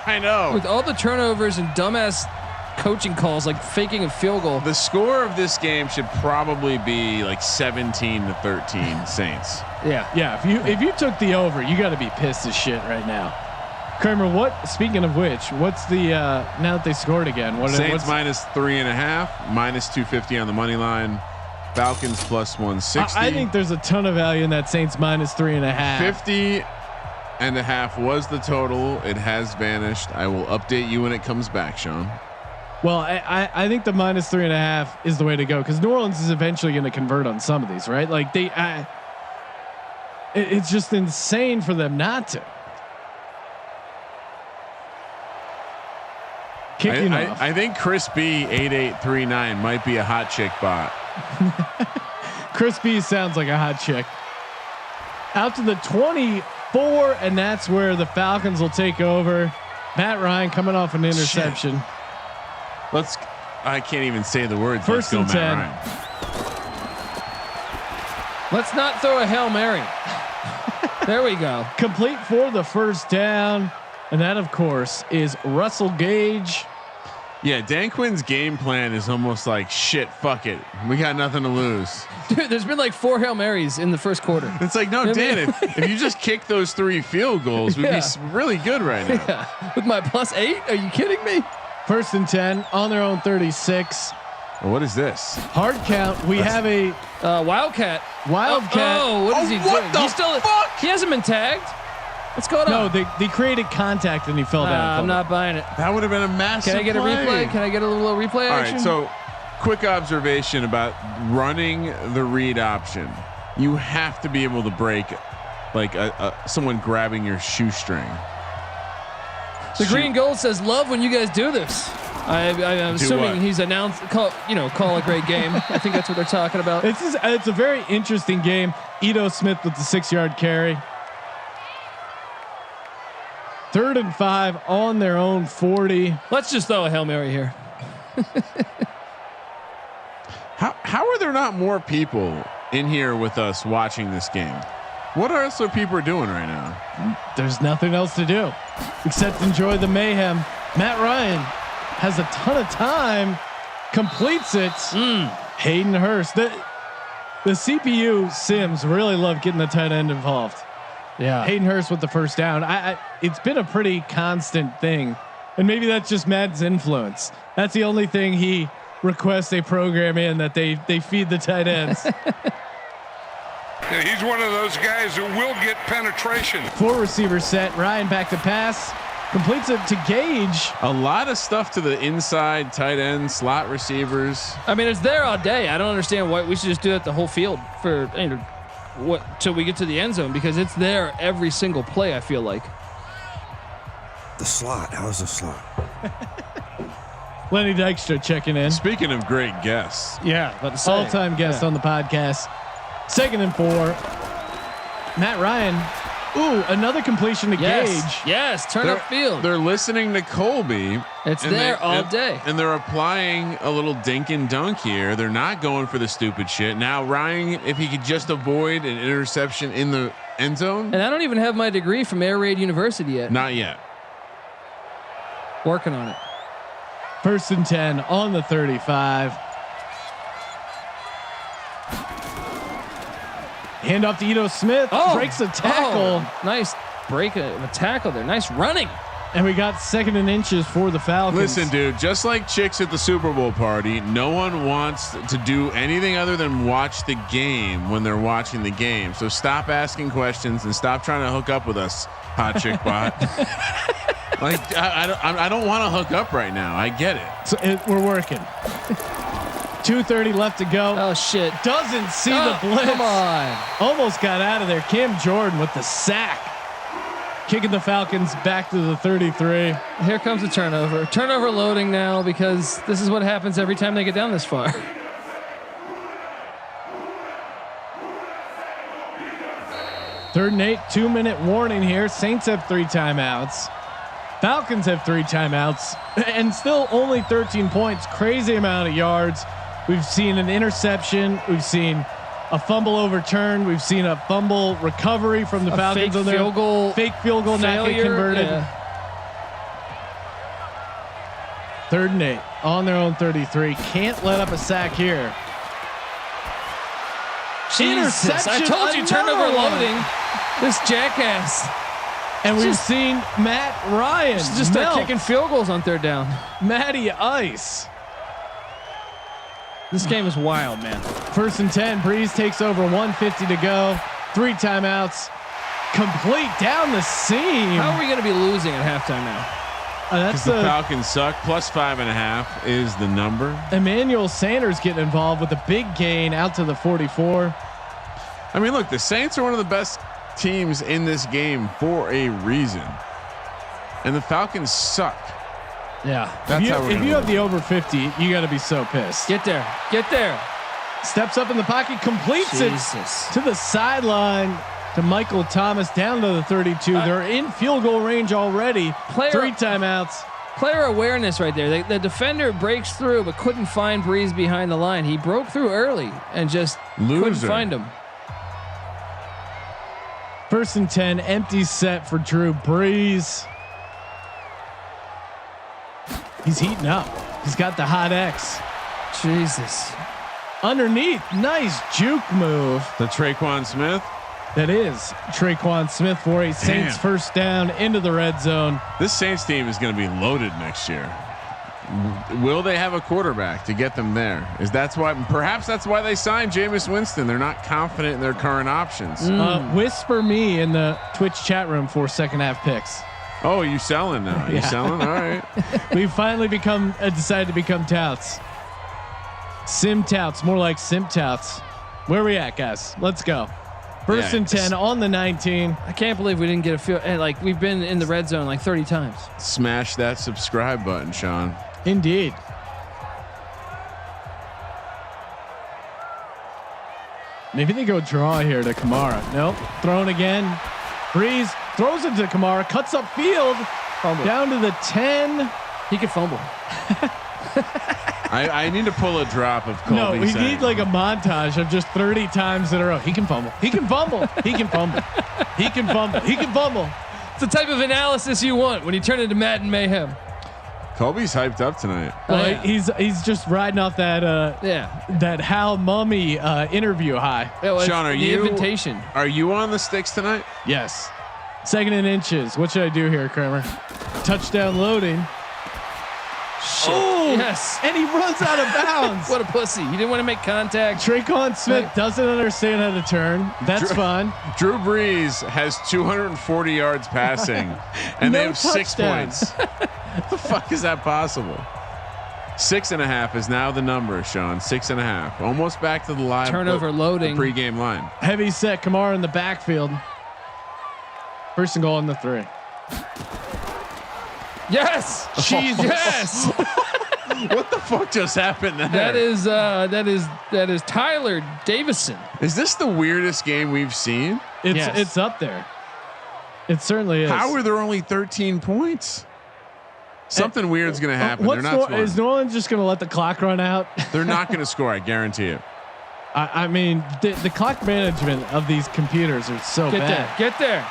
I know with all the turnovers and dumbass coaching calls, like faking a field goal. The score of this game should probably be like 17-13 Saints. Yeah. If you took the over, you got to be pissed as shit right now. Kramer, speaking of which, what's the now that they scored again? Saints minus 3.5, minus 250 on the money line. Falcons plus 160. I think there's a ton of value in that Saints minus 3.5. 50.5 was the total. It has vanished. I will update you when it comes back, Sean. Well, I think the minus 3.5 is the way to go because New Orleans is eventually going to convert on some of these, right? Like it's just insane for them not to. I think Chris B 8839 might be a hot chick bot. Chris B sounds like a hot chick. Out to the 24, and that's where the Falcons will take over. Matt Ryan coming off an interception. Shit. I can't even say the words. 1st and 10. Let's not throw a Hail Mary. There we go. Complete for the 1st down. And that, of course, is Russell Gage. Yeah, Dan Quinn's game plan is almost like shit. Fuck it, we got nothing to lose. Dude, there's been like 4 Hail Marys in the 1st quarter. It's like, no, Dan, if you just kick those 3 field goals, we'd be really good right now. Yeah. With my +8, are you kidding me? 1st and 10 on their own 36. Well, what is this? Hard count. We have a Wildcat. Wildcat. Oh, what is he doing? What the fuck? He hasn't been tagged. What's going on? No, they created contact and he fell down. I'm not buying it. That would have been a massive. Can I get a replay? Can I get a little replay action? All right. So, quick observation about running the read option. You have to be able to break, like someone grabbing your shoestring. The green gold says, "Love when you guys do this." I'm assuming he's announced, call a great game. I think that's what they're talking about. It's a very interesting game. Ito Smith with the 6-yard carry. 3rd and 5 on their own 40. Let's just throw a Hail Mary here. How are there not more people in here with us watching this game? What else are people doing right now? There's nothing else to do except enjoy the mayhem. Matt Ryan has a ton of time, completes it. Hayden Hurst. The CPU Sims really love getting the tight end involved. Yeah, Hayden Hurst with the 1st down. It's been a pretty constant thing, and maybe that's just Madden's influence. That's the only thing he requests a program in, that they feed the tight ends. Yeah, he's one of those guys who will get penetration. 4 receiver set. Ryan back to pass. Completes it to Gage. A lot of stuff to the inside, tight end, slot receivers. I mean, it's there all day. I don't understand why we should just do it the whole field for till we get to the end zone, because it's there every single play. I feel like the slot. How's the slot? Lenny Dykstra checking in. Speaking of great guests, all-time guest on the podcast. 2nd and 4. Matt Ryan. Ooh, another completion to Gage. Yes, turn upfield. They're listening to Colby. It's there all day. And they're applying a little dink and dunk here. They're not going for the stupid shit. Now, Ryan, if he could just avoid an interception in the end zone. And I don't even have my degree from Air Raid University yet. Not yet. Working on it. 1st and 10 on the 35. Hand off to Ito Smith. Breaks a tackle. Nice break of a tackle there. Nice running. And we got 2nd and inches for the Falcons. Listen, dude, just like chicks at the Super Bowl party, no one wants to do anything other than watch the game when they're watching the game. So stop asking questions and stop trying to hook up with us, hot chick bot. Like I don't want to hook up right now. I get it. So we're working. 2:30 left to go. Oh shit! Doesn't see the blitz. Come on! Almost got out of there. Cam Jordan with the sack, kicking the Falcons back to the 33. Here comes a turnover. Turnover loading now because this is what happens every time they get down this far. Third and 8, 2-minute warning here. Saints have 3 timeouts. Falcons have 3 timeouts and still only 13 points. Crazy amount of yards. We've seen an interception. We've seen a fumble overturned. We've seen a fumble recovery from the Falcons on their fake field goal not get converted. Yeah. 3rd and 8 on their own 33. Can't let up a sack here. Jesus, I told you turnover loading. This jackass. And we've seen Matt Ryan just start kicking field goals on 3rd down. Matty Ice. This game is wild, man. 1st and 10. Breeze takes over. 1:50 to go. 3 timeouts. Complete down the seam. How are we going to be losing at halftime now? That's the Falcons suck. Plus 5.5 is the number. Emmanuel Sanders getting involved with a big gain out to the 44. I mean, look, the Saints are one of the best teams in this game for a reason, and the Falcons suck. Yeah, if you have the over 50, you got to be so pissed. Get there. Steps up in the pocket, completes it to the sideline to Michael Thomas down to the 32. They're in field goal range already. 3 timeouts. Player awareness right there. The defender breaks through but couldn't find Breeze behind the line. He broke through early and just couldn't find him. 1st and 10, empty set for Drew Brees. He's heating up. He's got the hot X. Jesus. Underneath, nice juke move. The Traquan Smith. That is Traquan Smith for a Saints first down into the red zone. This Saints team is going to be loaded next year. Will they have a quarterback to get them there? Perhaps that's why they signed Jameis Winston. They're not confident in their current options. Whisper me in the Twitch chat room for 2nd half picks. Oh, you selling now? You selling? All right. We've finally decided to become touts. Sim touts, more like simp touts. Where we at, guys? Let's go. 1st and 10 on the 19. I can't believe we didn't get a field. Like we've been in the red zone like 30 times. Smash that subscribe button, Sean. Indeed. Maybe they go draw here to Kamara. Nope. Thrown again. Breeze throws it to Kamara. Cuts up field. Fumble. Down to the 10. He could fumble. I need to pull a drop of Colby. No, we need like a montage of just 30 times in a row. He can fumble. He can fumble. He can fumble. He can fumble. He can fumble. It's the type of analysis you want when you turn into Madden Mayhem. Colby's hyped up tonight. Well, he's just riding off that that Hal Mummy interview high. Sean, are you invitation? Are you on the sticks tonight? Yes. 2nd and inches. What should I do here, Kramer? Touchdown loading. Shit. Oh yes, and he runs out of bounds. What a pussy! He didn't want to make contact. Traquan Smith doesn't understand how to turn. That's fun. Drew Brees has 240 yards passing, and they have touchdown. 6 points. How the fuck is that possible? 6.5 is now the number, Sean. 6.5, almost back to the live turnover loading pregame line. Heavy set. Kamara in the backfield. 1st and goal on the 3. Yes, Jesus. Yes. What the fuck just happened there? That is Tyler Davison. Is this the weirdest game we've seen? It's up there. It certainly is. How are there only 13 points? Something weird's going to happen. They're not scoring. Is New Orleans just going to let the clock run out? They're not going to score. I guarantee it. I mean, the clock management of these computers are so bad. Get there.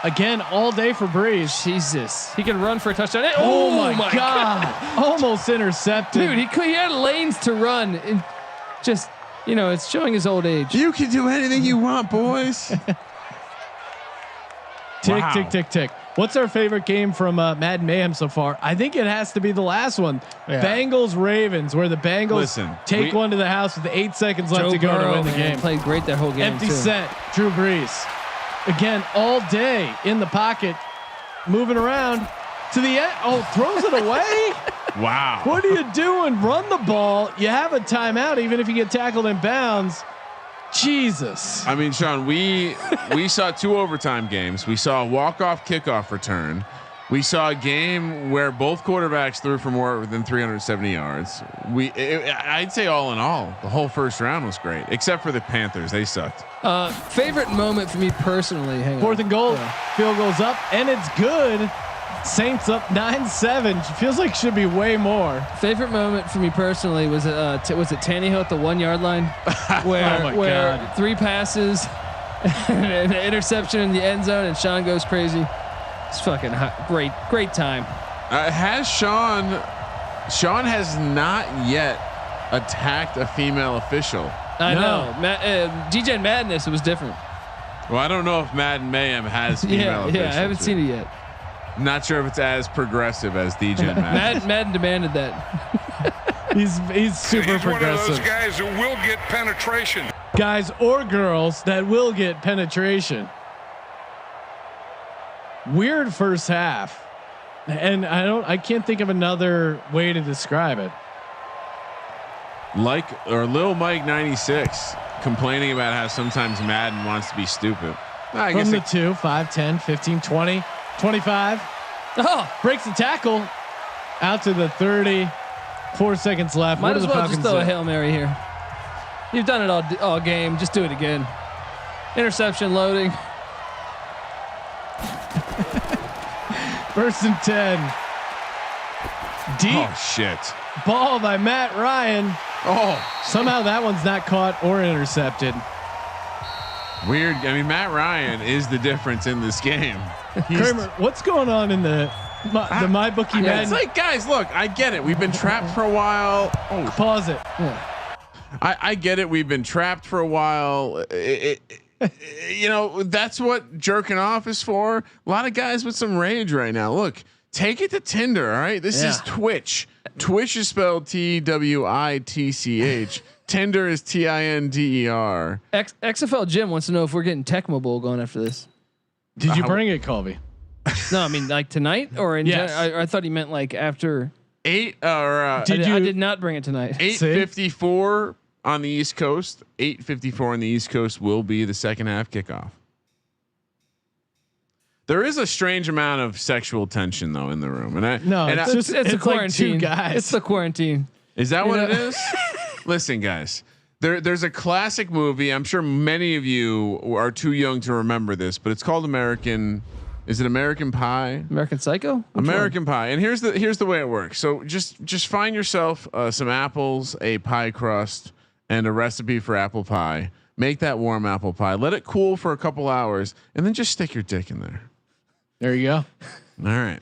Again, all day for Breeze. Jesus, he can run for a touchdown. Oh my God. Almost intercepted. Dude, he had lanes to run, and just it's showing his old age. You can do anything you want, boys. Tick. What's our favorite game from Madden Mayhem so far? I think it has to be the last one. Yeah. Bengals Ravens, where the Bengals take one to the house with 8 seconds left to go to win the game. Played great that whole game. Empty set, Drew Brees. Again, all day in the pocket, moving around to the end. Oh, throws it away. Wow. What are you doing? Run the ball. You have a timeout, even if you get tackled in bounds. Jesus. I mean, Sean, we saw 2 overtime games. We saw a walk-off kickoff return. We saw a game where both quarterbacks threw for more than 370 yards. I'd say all in all, the whole first round was great, except for the Panthers. They sucked. Favorite moment for me personally. Hang on. 4th and goal. Field goes up, and it's good. Saints up 9-7. Feels like should be way more. Favorite moment for me personally was it Tannehill at the 1 yard line where 3 passes, an interception in the end zone, and Sean goes crazy. It's fucking great time. Has Sean has not yet attacked a female official. I know. DJ Madness, it was different. Well, I don't know if Madden Mayhem has female officials. Yeah, I haven't seen it yet. Not sure if it's as progressive as DJ Madden. Madden demanded that. He's super progressive. One of those guys who will get penetration. Guys or girls that will get penetration. Weird first half, and I can't think of another way to describe it. Lil Mike 96 complaining about how sometimes Madden wants to be stupid. I guess 2, 5, 10, 15, 20, 25. Oh, breaks the tackle out to the 30. 4 seconds left. Might as well just throw a Hail Mary here. You've done it all game. Just do it again. Interception loading. 1st and 10. Deep. Oh shit. Ball by Matt Ryan. Oh, somehow that one's not caught or intercepted. Weird. I mean, Matt Ryan is the difference in this game. Kramer, what's going on in the MyBookie Madden? It's like, guys, look, I get it. We've been trapped for a while. Oh, pause it. Yeah. I get it. We've been trapped for a while. That's what jerking off is for. A lot of guys with some rage right now. Look, take it to Tinder. All right. This is Twitch. Twitch is spelled TWITCH. Tinder is TINDER. XFL Jim wants to know if we're getting Tecmo Bowl going after this. Did you bring it, Colby? No, I mean like tonight or in I thought he meant like after 8 or I did not bring it tonight. 8:54 on the East Coast. 8:54 on the East Coast will be the second half kickoff. There is a strange amount of sexual tension though in the room, it's a quarantine. Like 2 guys. It's the quarantine. Is that what it is? Listen, guys. There's a classic movie. I'm sure many of you are too young to remember this, but it's called American. Is it American Pie? American Psycho? American Pie. And here's the way it works. So just find yourself some apples, a pie crust, and a recipe for apple pie. Make that warm apple pie. Let it cool for a couple hours, and then just stick your dick in there. There you go. All right.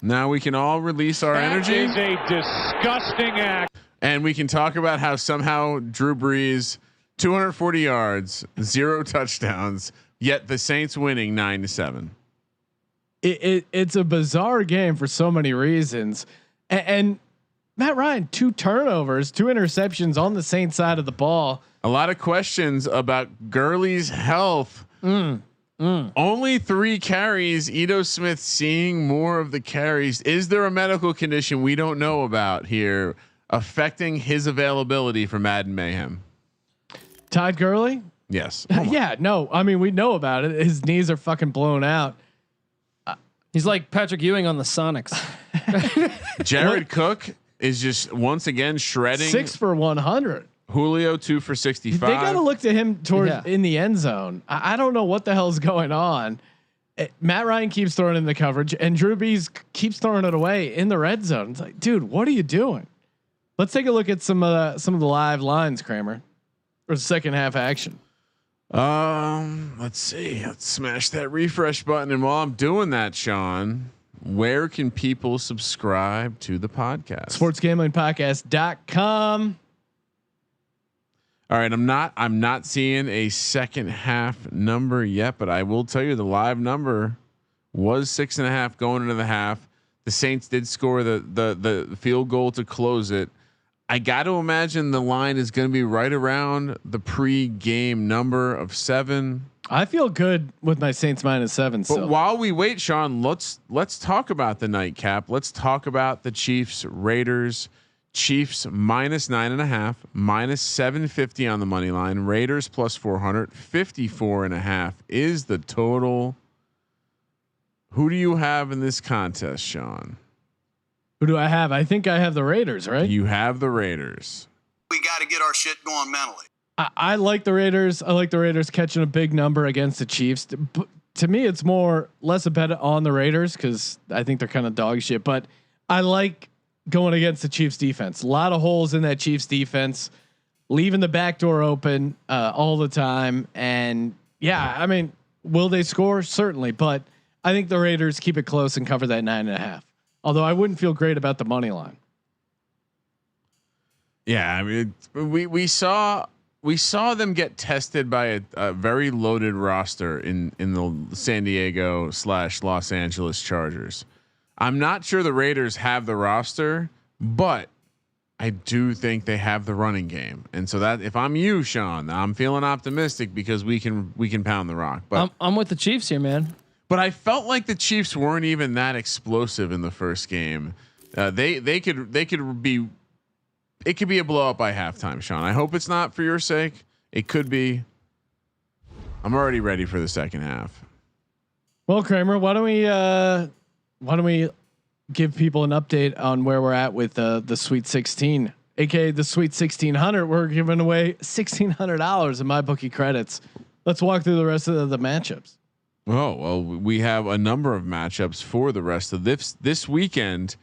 Now we can all release our energy. That is a disgusting act. And we can talk about how somehow Drew Brees, 240 yards, 0 touchdowns, yet the Saints winning 9-7. It's a bizarre game for so many reasons. And Matt Ryan, 2 turnovers, 2 interceptions on the Saints side of the ball. A lot of questions about Gurley's health. Only 3 carries. Ito Smith seeing more of the carries. Is there a medical condition we don't know about here affecting his availability for Madden Mayhem? Todd Gurley? Yes. Yeah, no. I mean, we know about it. His knees are fucking blown out. He's like Patrick Ewing on the Sonics. Jared Cook is just once again shredding. 6 for 100. Julio 2 for 65. They got to look to him towards in the end zone. I don't know what the hell's going on. Matt Ryan keeps throwing in the coverage, and Drew Brees keeps throwing it away in the red zone. It's like, dude, what are you doing? Let's take a look at some of the live lines, Kramer. for second half action? Let's see. Let's smash that refresh button. And while I'm doing that, Sean, where can people subscribe to the podcast? sportsgamblingpodcast.com. All right. I'm not seeing a second half number yet, but I will tell you the live number was 6.5 going into the half. The Saints did score the field goal to close it. I got to imagine the line is going to be right around the pre-game number of 7. I feel good with my Saints -7. But while we wait, Sean, let's talk about the nightcap. Let's talk about the Chiefs Raiders. Chiefs -9.5, -750 on the money line. Raiders +400, 54.5 is the total. Who do you have in this contest, Sean? Who do I have? I think I have the Raiders, right? You have the Raiders. We got to get our shit going mentally. I like the Raiders. I like the Raiders catching a big number against the Chiefs. To me, it's less a bet on the Raiders because I think they're kind of dog shit. But I like going against the Chiefs defense. A lot of holes in that Chiefs defense, leaving the back door open all the time. And yeah, I mean, will they score? Certainly, but I think the Raiders keep it close and cover that 9.5. Although I wouldn't feel great about the money line. Yeah, I mean, we saw them get tested by a very loaded roster in the San Diego / Los Angeles Chargers. I'm not sure the Raiders have the roster, but I do think they have the running game. And so that if I'm you, Sean, I'm feeling optimistic because we can pound the rock. But I'm with the Chiefs here, man. But I felt like the Chiefs weren't even that explosive in the first game. They could be. It could be a blowout by halftime, Sean. I hope it's not for your sake. It could be. I'm already ready for the second half. Well, Kramer, why don't we give people an update on where we're at with the Sweet 16, aka the Sweet 1600? We're giving away $1,600 in MyBookie credits. Let's walk through the rest of the matchups. Oh, well, we have a number of matchups for the rest of this weekend.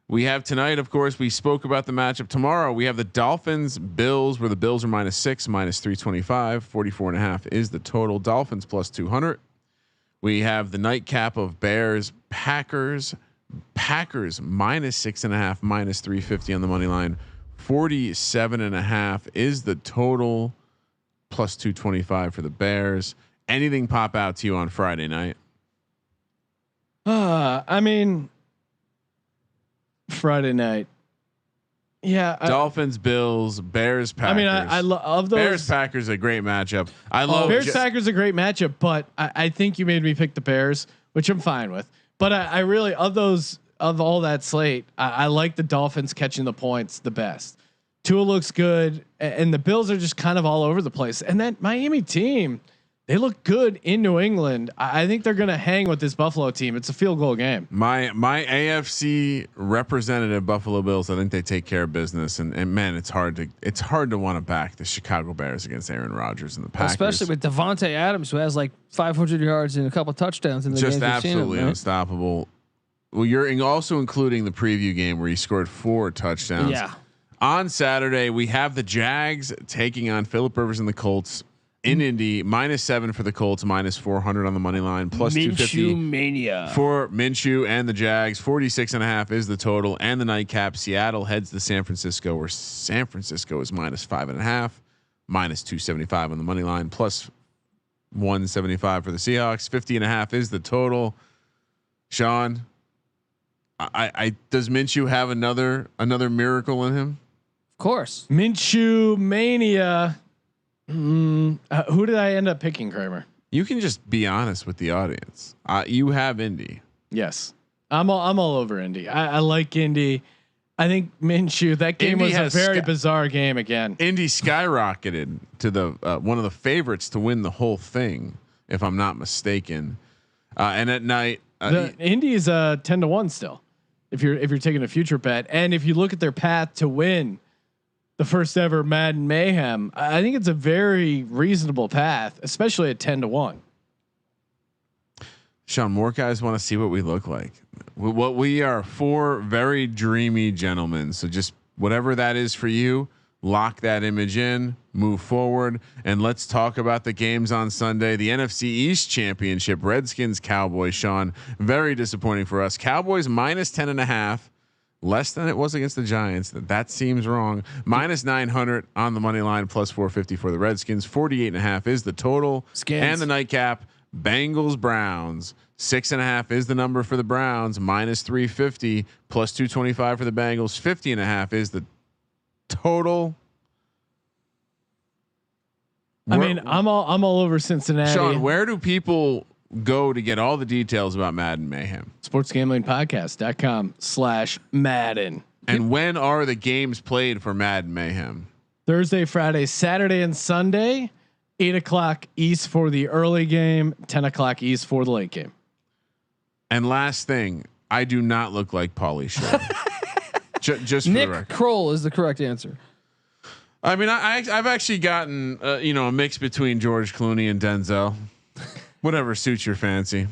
We have tonight, of course, we spoke about the matchup. Tomorrow we have the Dolphins Bills, where the Bills are -6, -325, 44.5 is the total. Dolphins +200. We have the nightcap of Bears Packers. Packers -6.5, -350 on the money line. 47.5 is the total. +225 for the Bears. Anything pop out to you on Friday night? I mean, Friday night. Yeah. Dolphins, Bills, Bears, Packers. I mean, I love those. Bears, Packers, a great matchup. I love Bears, Packers, a great matchup, but I think you made me pick the Bears, which I'm fine with. But I really, of all that slate, I like the Dolphins catching the points the best. Tua looks good, and the Bills are just kind of all over the place. And that Miami team, they look good in New England. I think they're going to hang with this Buffalo team. It's a field goal game. My AFC representative Buffalo Bills, I think they take care of business. And man, it's hard to want to back the Chicago Bears against Aaron Rodgers and the Packers, especially with Devontae Adams, who has like 500 yards and a couple of touchdowns in the game. Just absolutely unstoppable. Well, you're also including the preview game where he scored 4 touchdowns. Yeah. On Saturday, we have the Jags taking on Phillip Rivers and the Colts. In Indy, -7 for the Colts, -400 on the money line, +250 mania for Minshew and the Jags. 46.5 is the total, and the nightcap. Seattle heads to San Francisco, where San Francisco is -5.5, -275 on the money line, +175 for the Seahawks. 50.5 is the total. Sean, I does Minshew have another miracle in him? Of course, Minshew mania. Who did I end up picking, Kramer? You can just be honest with the audience. You have Indy. Yes, I'm all over Indy. I like Indy. I think Minshew. That game Indy was a very bizarre game again. Indy skyrocketed to the one of the favorites to win the whole thing, if I'm not mistaken. And at night, Indy is 10-1 still. If you're taking a future bet, and if you look at their path to win the first ever Madden Mayhem, I think it's a very reasonable path, especially at 10-1. Sean, more guys want to see what we look like. What we are 4 very dreamy gentlemen. So just whatever that is for you, lock that image in, move forward, and let's talk about the games on Sunday. The NFC East Championship, Redskins, Cowboys. Sean, very disappointing for us. Cowboys minus 10.5, less than it was against the Giants. That seems wrong. Minus 900 on the money line, plus 450 for the Redskins. 48.5 is the total. Skins. And the nightcap, Bengals, Browns. 6.5 is the number for the Browns. Minus 350, plus 225 for the Bengals. 50.5 is the total. I mean, I'm all over Cincinnati. Sean, where do people go to get all the details about Madden Mayhem? sportsgamblingpodcast.com/Madden. And when are the games played for Madden Mayhem? Thursday, Friday, Saturday, and Sunday. 8:00 East for the early game. 10:00 East for the late game. And last thing, I do not look like Pauly Shore. Just Nick for the record. Kroll is the correct answer. I mean, I've actually gotten a mix between George Clooney and Denzel. Whatever suits your fancy.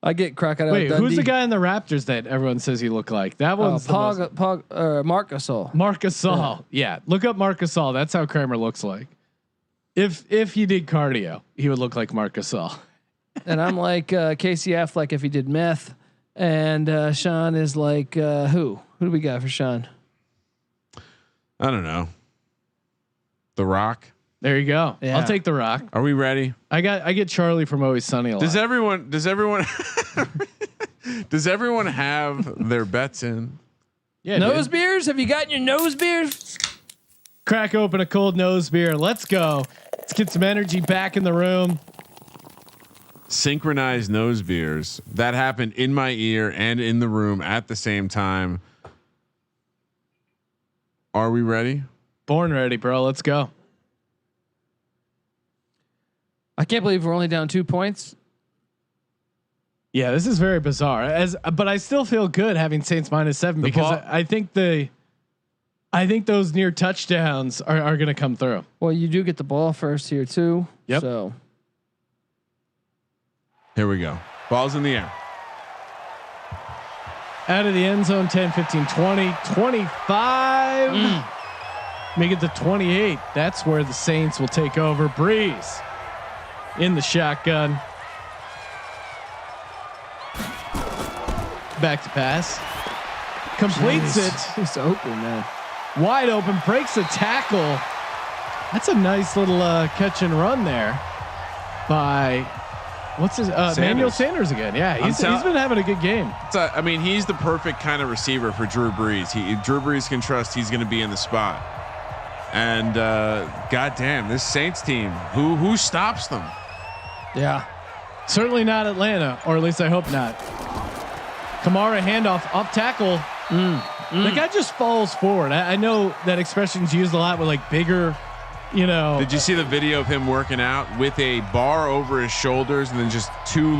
I get Crocodile Wait, Dundee. who's the guy in the Raptors that everyone says you look like? That one's Mark Gasol. Marc Gasol. Yeah, look up Marc Gasol. That's how Kramer looks like. If he did cardio, he would look like Marc Gasol. And I'm like Casey Affleck if he did meth. And Sean is like who? Who do we got for Sean? I don't know. The Rock. There you go. Yeah. I'll take The Rock. Are we ready? I get Charlie from Always Sunny a lot. Does everyone does everyone have their bets in? Yeah, Nose dude. beers? Have you gotten your nose beers? Crack open a cold nose beer. Let's go. Let's get some energy back in the room. Synchronized nose beers. That happened in my ear and in the room at the same time. Are we ready? Born ready, bro. Let's go. I can't believe we're only down 2 points. Yeah, this is very bizarre. But I still feel good having Saints -7 because I think those near touchdowns are going to come through. Well, you do get the ball first here too. Yep. So Here we go. Ball's in the air. Out of the end zone, 10, 15, 20, 25. Make it to 28. That's where the Saints will take over. Breeze in the shotgun. Back to pass. Completes it. it's open, man. Wide open. Breaks a tackle. That's a nice little catch and run there by what's his Emmanuel Sanders again. Yeah, he's been having a good game. I mean, he's the perfect kind of receiver for Drew Brees. Drew Brees can trust he's going to be in the spot. And goddamn, this Saints team, who stops them? Yeah. Certainly not Atlanta, or at least I hope not. Kamara handoff up tackle. The guy just falls forward. I know that expression's used a lot with like bigger, Did you see the video of him working out with a bar over his shoulders and then just two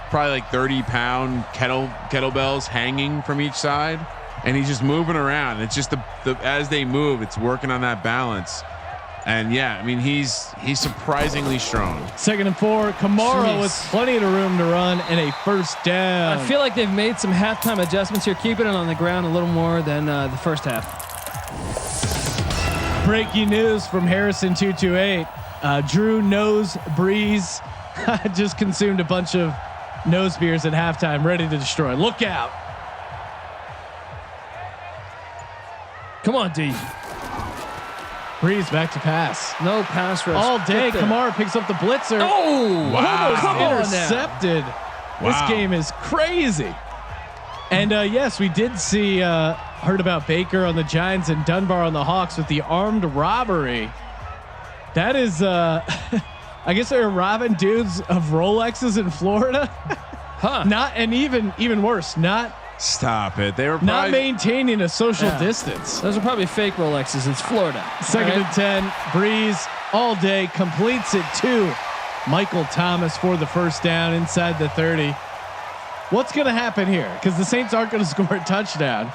probably 30-pound kettlebells hanging from each side, and he's just moving around. It's just the as they move, it's working on that balance. And yeah, I mean he's surprisingly strong. 2nd and 4. Kamara with plenty of room to run and a first down. I feel like they've made some halftime adjustments here, keeping it on the ground a little more than the first half. Breaking news from Harrison 228. Drew knows Breeze just consumed a bunch of nose beers at halftime, ready to destroy. Look out. Come on, D. Breeze back to pass. No pass rush. All day. Kamara picks up the blitzer. Oh, wow. Come on now. Intercepted. Wow. This game is crazy. And yes, we did see, heard about Baker on the Giants and Dunbar on the Hawks with the armed robbery. That is, I guess they're robbing dudes of Rolexes in Florida. Huh. Not, and even worse, not Stop it. They were not maintaining a social distance. Those are probably fake Rolexes. It's Florida. 2nd and 10. Breeze all day completes it to Michael Thomas for the first down inside the 30. What's going to happen here? Because the Saints aren't going to score a touchdown.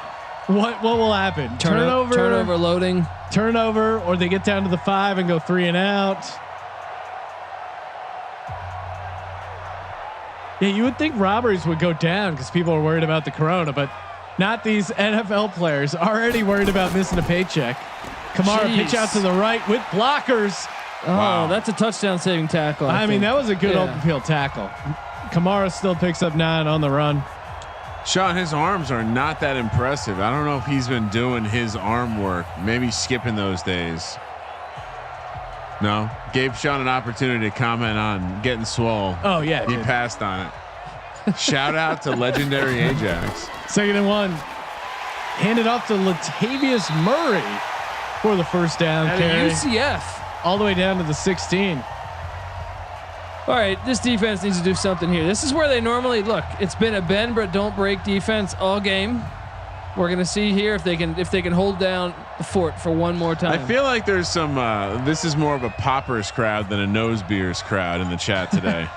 What will happen? Turnover loading. Turnover, or they get down to the 5 and go 3 and out. Yeah, you would think robberies would go down because people are worried about the corona, but Not these NFL players already worried about missing a paycheck. Kamara pitch out to the right with blockers. Oh, that's a touchdown saving tackle. I mean, that was a good open field tackle. Kamara still picks up 9 on the run. Sean, his arms are not that impressive. I don't know if he's been doing his arm work, maybe skipping those days. No, gave Sean an opportunity to comment on getting swole. Oh yeah, he passed on it. Shout out to legendary Ajax. 2nd and 1. Handed off to Latavius Murray for the first down carry. UCF all the way down to the 16. All right, this defense needs to do something here. This is where they normally look. It's been a bend but don't break defense all game. We're gonna see here if they can hold down the fort for one more time. I feel like there's some. This is more of a poppers crowd than a nose beers crowd in the chat today.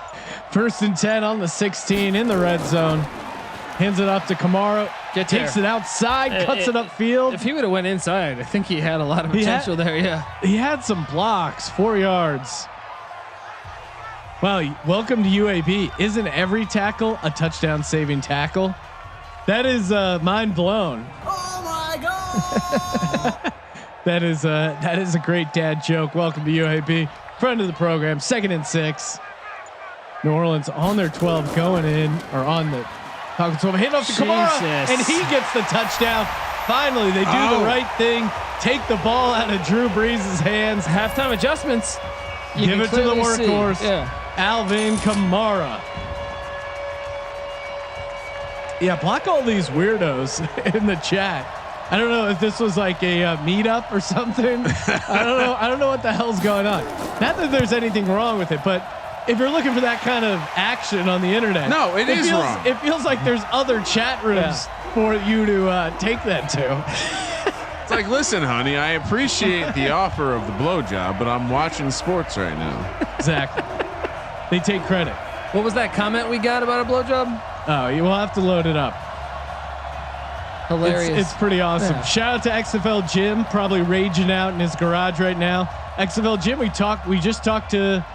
1st and 10 on the 16 in the red zone. Hands it off to Kamara. Takes it outside, cuts it upfield. If he would have went inside, I think he had a lot of potential there. Yeah, he had some blocks, 4 yards. Wow, welcome to UAB. Isn't every tackle a touchdown saving tackle? That is mind blown. Oh my god! that is a great dad joke. Welcome to UAB, friend of the program. 2nd and 6. New Orleans on their 12, going in or on the Falcons 12. Hit off to Kamara, and he gets the touchdown. Finally, they do the right thing. Take the ball out of Drew Brees' hands. Halftime adjustments. Give it to the workhorse. Yeah. Alvin Kamara. Yeah, block all these weirdos in the chat. I don't know if this was like a meetup or something. I don't know what the hell's going on. Not that there's anything wrong with it, but if you're looking for that kind of action on the internet, no, it is wrong. It feels like there's other chat rooms for you to take that to. It's like, listen, honey, I appreciate the offer of the blowjob, but I'm watching sports right now. Exactly. They take credit. What was that comment we got about a blowjob? Oh, you will have to load it up. Hilarious. It's pretty awesome. Yeah. Shout out to XFL Jim, probably raging out in his garage right now. XFL Jim, we just talked to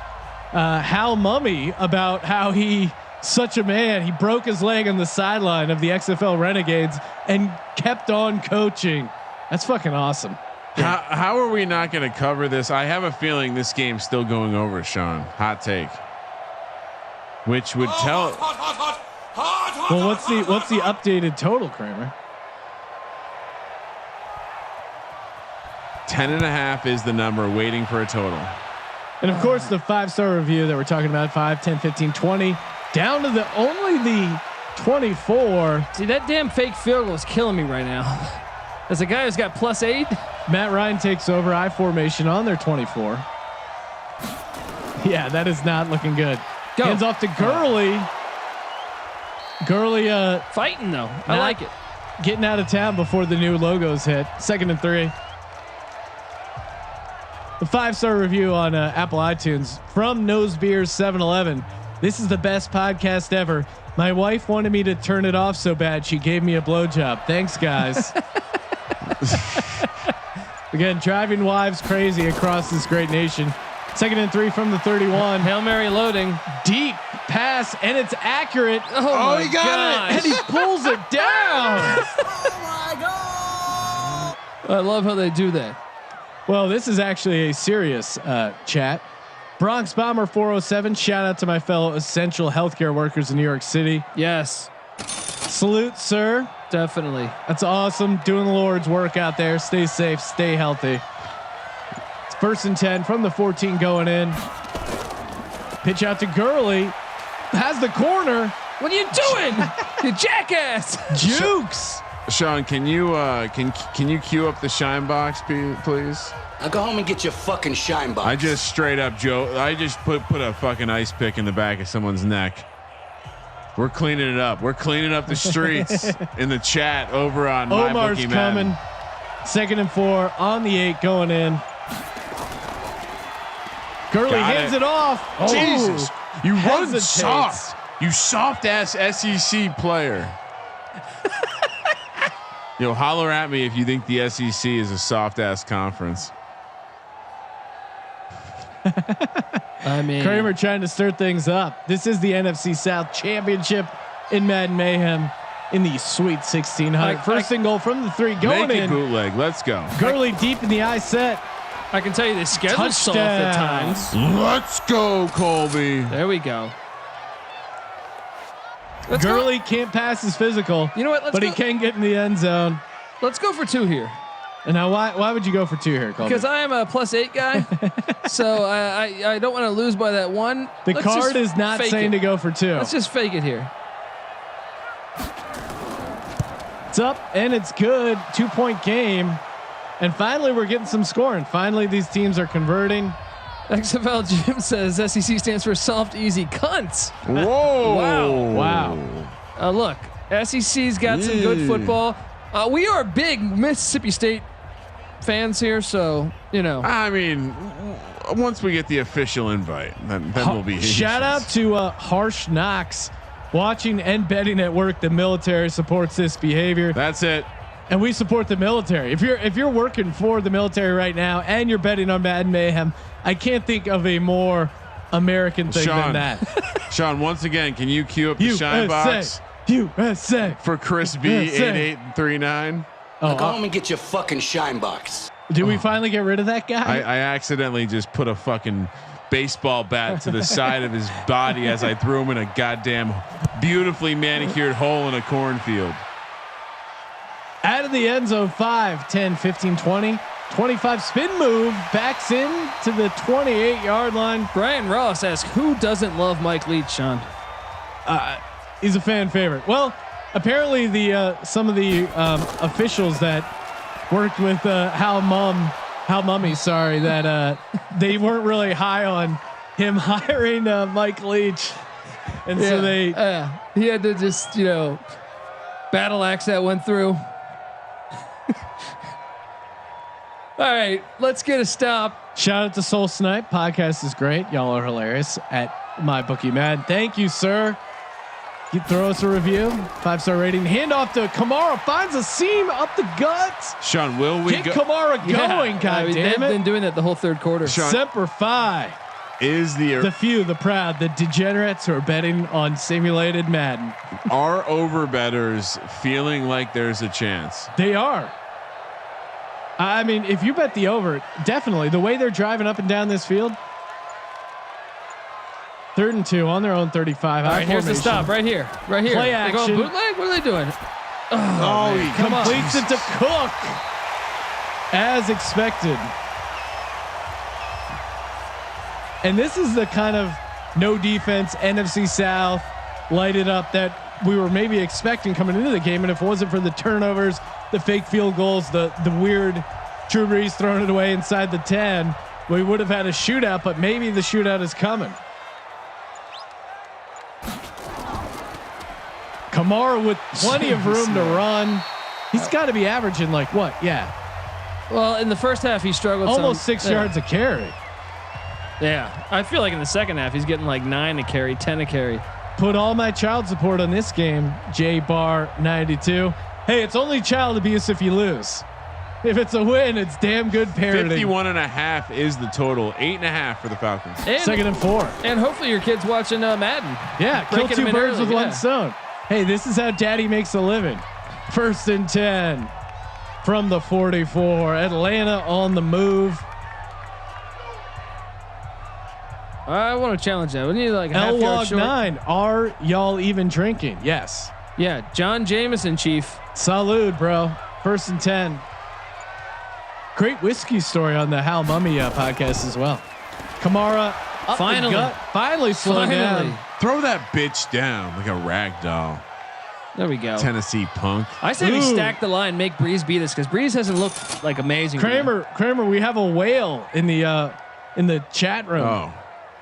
Hal Mummy about how he such a man. He broke his leg on the sideline of the XFL Renegades and kept on coaching. That's fucking awesome. How are we not going to cover this? I have a feeling this game's still going over, Sean. Hot take. Which would tell. Well, what's the updated total, Kramer? 10.5 is the number, waiting for a total. And of course, the 5-star review that we're talking about, 5, 10, 15, 20, down to only the 24. See, that damn fake field goal is killing me right now. As a guy who's got +8. Matt Ryan takes over I formation on their 24. Yeah, that is not looking good. Go. Hands off to Gurley. Gurley fighting though. I like it. Getting out of town before the new logos hit. 2nd and 3. The 5-star review on Apple iTunes from Nosebeers 711. This is the best podcast ever. My wife wanted me to turn it off so bad she gave me a blowjob. Thanks, guys. Again, driving wives crazy across this great nation. 2nd and 3 from the 31. Hail Mary loading. Deep pass, and it's accurate. Oh he got it. And he pulls it down. Oh my god! I love how they do that. Well, this is actually a serious chat. Bronx Bomber 407. Shout out to my fellow essential healthcare workers in New York City. Yes. Salute, sir. Definitely. That's awesome. Doing the Lord's work out there. Stay safe. Stay healthy. It's 1st and 10 from the 14 going in. Pitch out to Gurley. Has the corner. What are you doing? You jackass. Jukes. Sean, can you queue up the shine box, please? Now go home and get your fucking shine box. I just straight up, Joe. I just put a fucking ice pick in the back of someone's neck. We're cleaning it up. We're cleaning up the streets in the chat over on Omar's MyBookieMadden. coming. 2nd and 4 on the 8 going in. Gurley hands it off. Jesus, you run hesitates. soft. You soft ass SEC player. Yo, holler at me if you think the SEC is a soft ass conference. I mean, Kramer trying to stir things up. This is the NFC South Championship in Madden Mayhem. in the Sweet 1600. First and goal from the 3 going Make it in. bootleg. Let's go. Gurley deep in the eye set. I can tell you the schedule's soft at Touchdown. times. Let's go, Colby. There we go. Gurley can't pass his physical. You know what? But he can get in the end zone. Let's go for 2 here. And now, why would you go for 2 here, Colby? Because I am a +8 guy, so I don't want to lose by that 1. The card is not saying to go for 2. Let's just fake it here. It's up and it's good. 2-point game. And finally, we're getting some scoring. Finally, these teams are converting. XFL Jim says SEC stands for soft, easy cunts. Whoa. Wow. Look, SEC's got some good football. We are big Mississippi State fans here, so you know. I mean, once we get the official invite, then we'll be. Shout out to Harsh Knox, watching and betting at work. The military supports this behavior. That's it. And we support the military. If you're working for the military right now and you're betting on Madden Mayhem, I can't think of a more American thing than that. Sean, once again, can you cue up the shine box? USA For Chris B 8839. Go home and get your fucking shine box. Did we finally get rid of that guy? I accidentally just put a fucking baseball bat to the side of his body as I threw him in a goddamn beautifully manicured hole in a cornfield. Out of the end zone, 5, 10, 15, 20, 25 spin move, backs in to the 28-yard line. Brian Ross asks, who doesn't love Mike Leach, Sean? He's a fan favorite. Well, apparently the some of the officials that worked with Hal Mummy, sorry, that they weren't really high on him hiring Mike Leach, and so they he had to just battle axe that one through. All right, let's get a stop. Shout out to Soul Snipe. Podcast is great. Y'all are hilarious at MyBookieMad. Thank you, sir. You throw us a review, 5-star rating. Hand off to Kamara. Finds a seam up the guts. Sean, will we get Kamara going? God damn they've it! Been doing that the whole third quarter. Sean, Semper Fi. Is the few, the proud, the degenerates who are betting on simulated Madden? Are overbetters feeling like there's a chance? They are. I mean, if you bet the over, definitely the way they're driving up and down this field. 3rd and 2 on their own 35. All right, here's the stop right here. Play action. They're going bootleg. What are they doing? Oh, he completes it to Cook as expected. And this is the kind of no defense NFC South lighted up that we were maybe expecting coming into the game. And if it wasn't for the turnovers, the fake field goals, the weird Drew Brees throwing it away inside the 10, we would have had a shootout, but maybe the shootout is coming. Kamara with plenty of room to run. He's got to be averaging like what? Yeah. Well, in the first half, he struggled. Almost 6 yards a carry. Yeah. I feel like in the second half, he's getting like 9 a carry, 10 a carry. Put all my child support on this game. J Bar 92. Hey, it's only child abuse if you lose. If it's a win, it's damn good parenting. 51.5 is the total. 8.5 for the Falcons. And 2nd and 4. And hopefully your kid's watching Madden. Yeah, kill 2 birds with 1 stone. Hey, this is how daddy makes a living. 1st and 10 from the 44. Atlanta on the move. I want to challenge that. We need like half yard short. L-Log9. Are y'all even drinking? Yes. Yeah, John Jameson, Chief. Salud, bro. 1st and 10. Great whiskey story on the Hal Mummy podcast as well. Kamara up finally, the gut, finally slowing down. Throw that bitch down like a rag doll. There we go. Tennessee punk. I say we stack the line, make Breeze beat us because Breeze hasn't looked like amazing. Kramer, we have a whale in the chat room. Oh.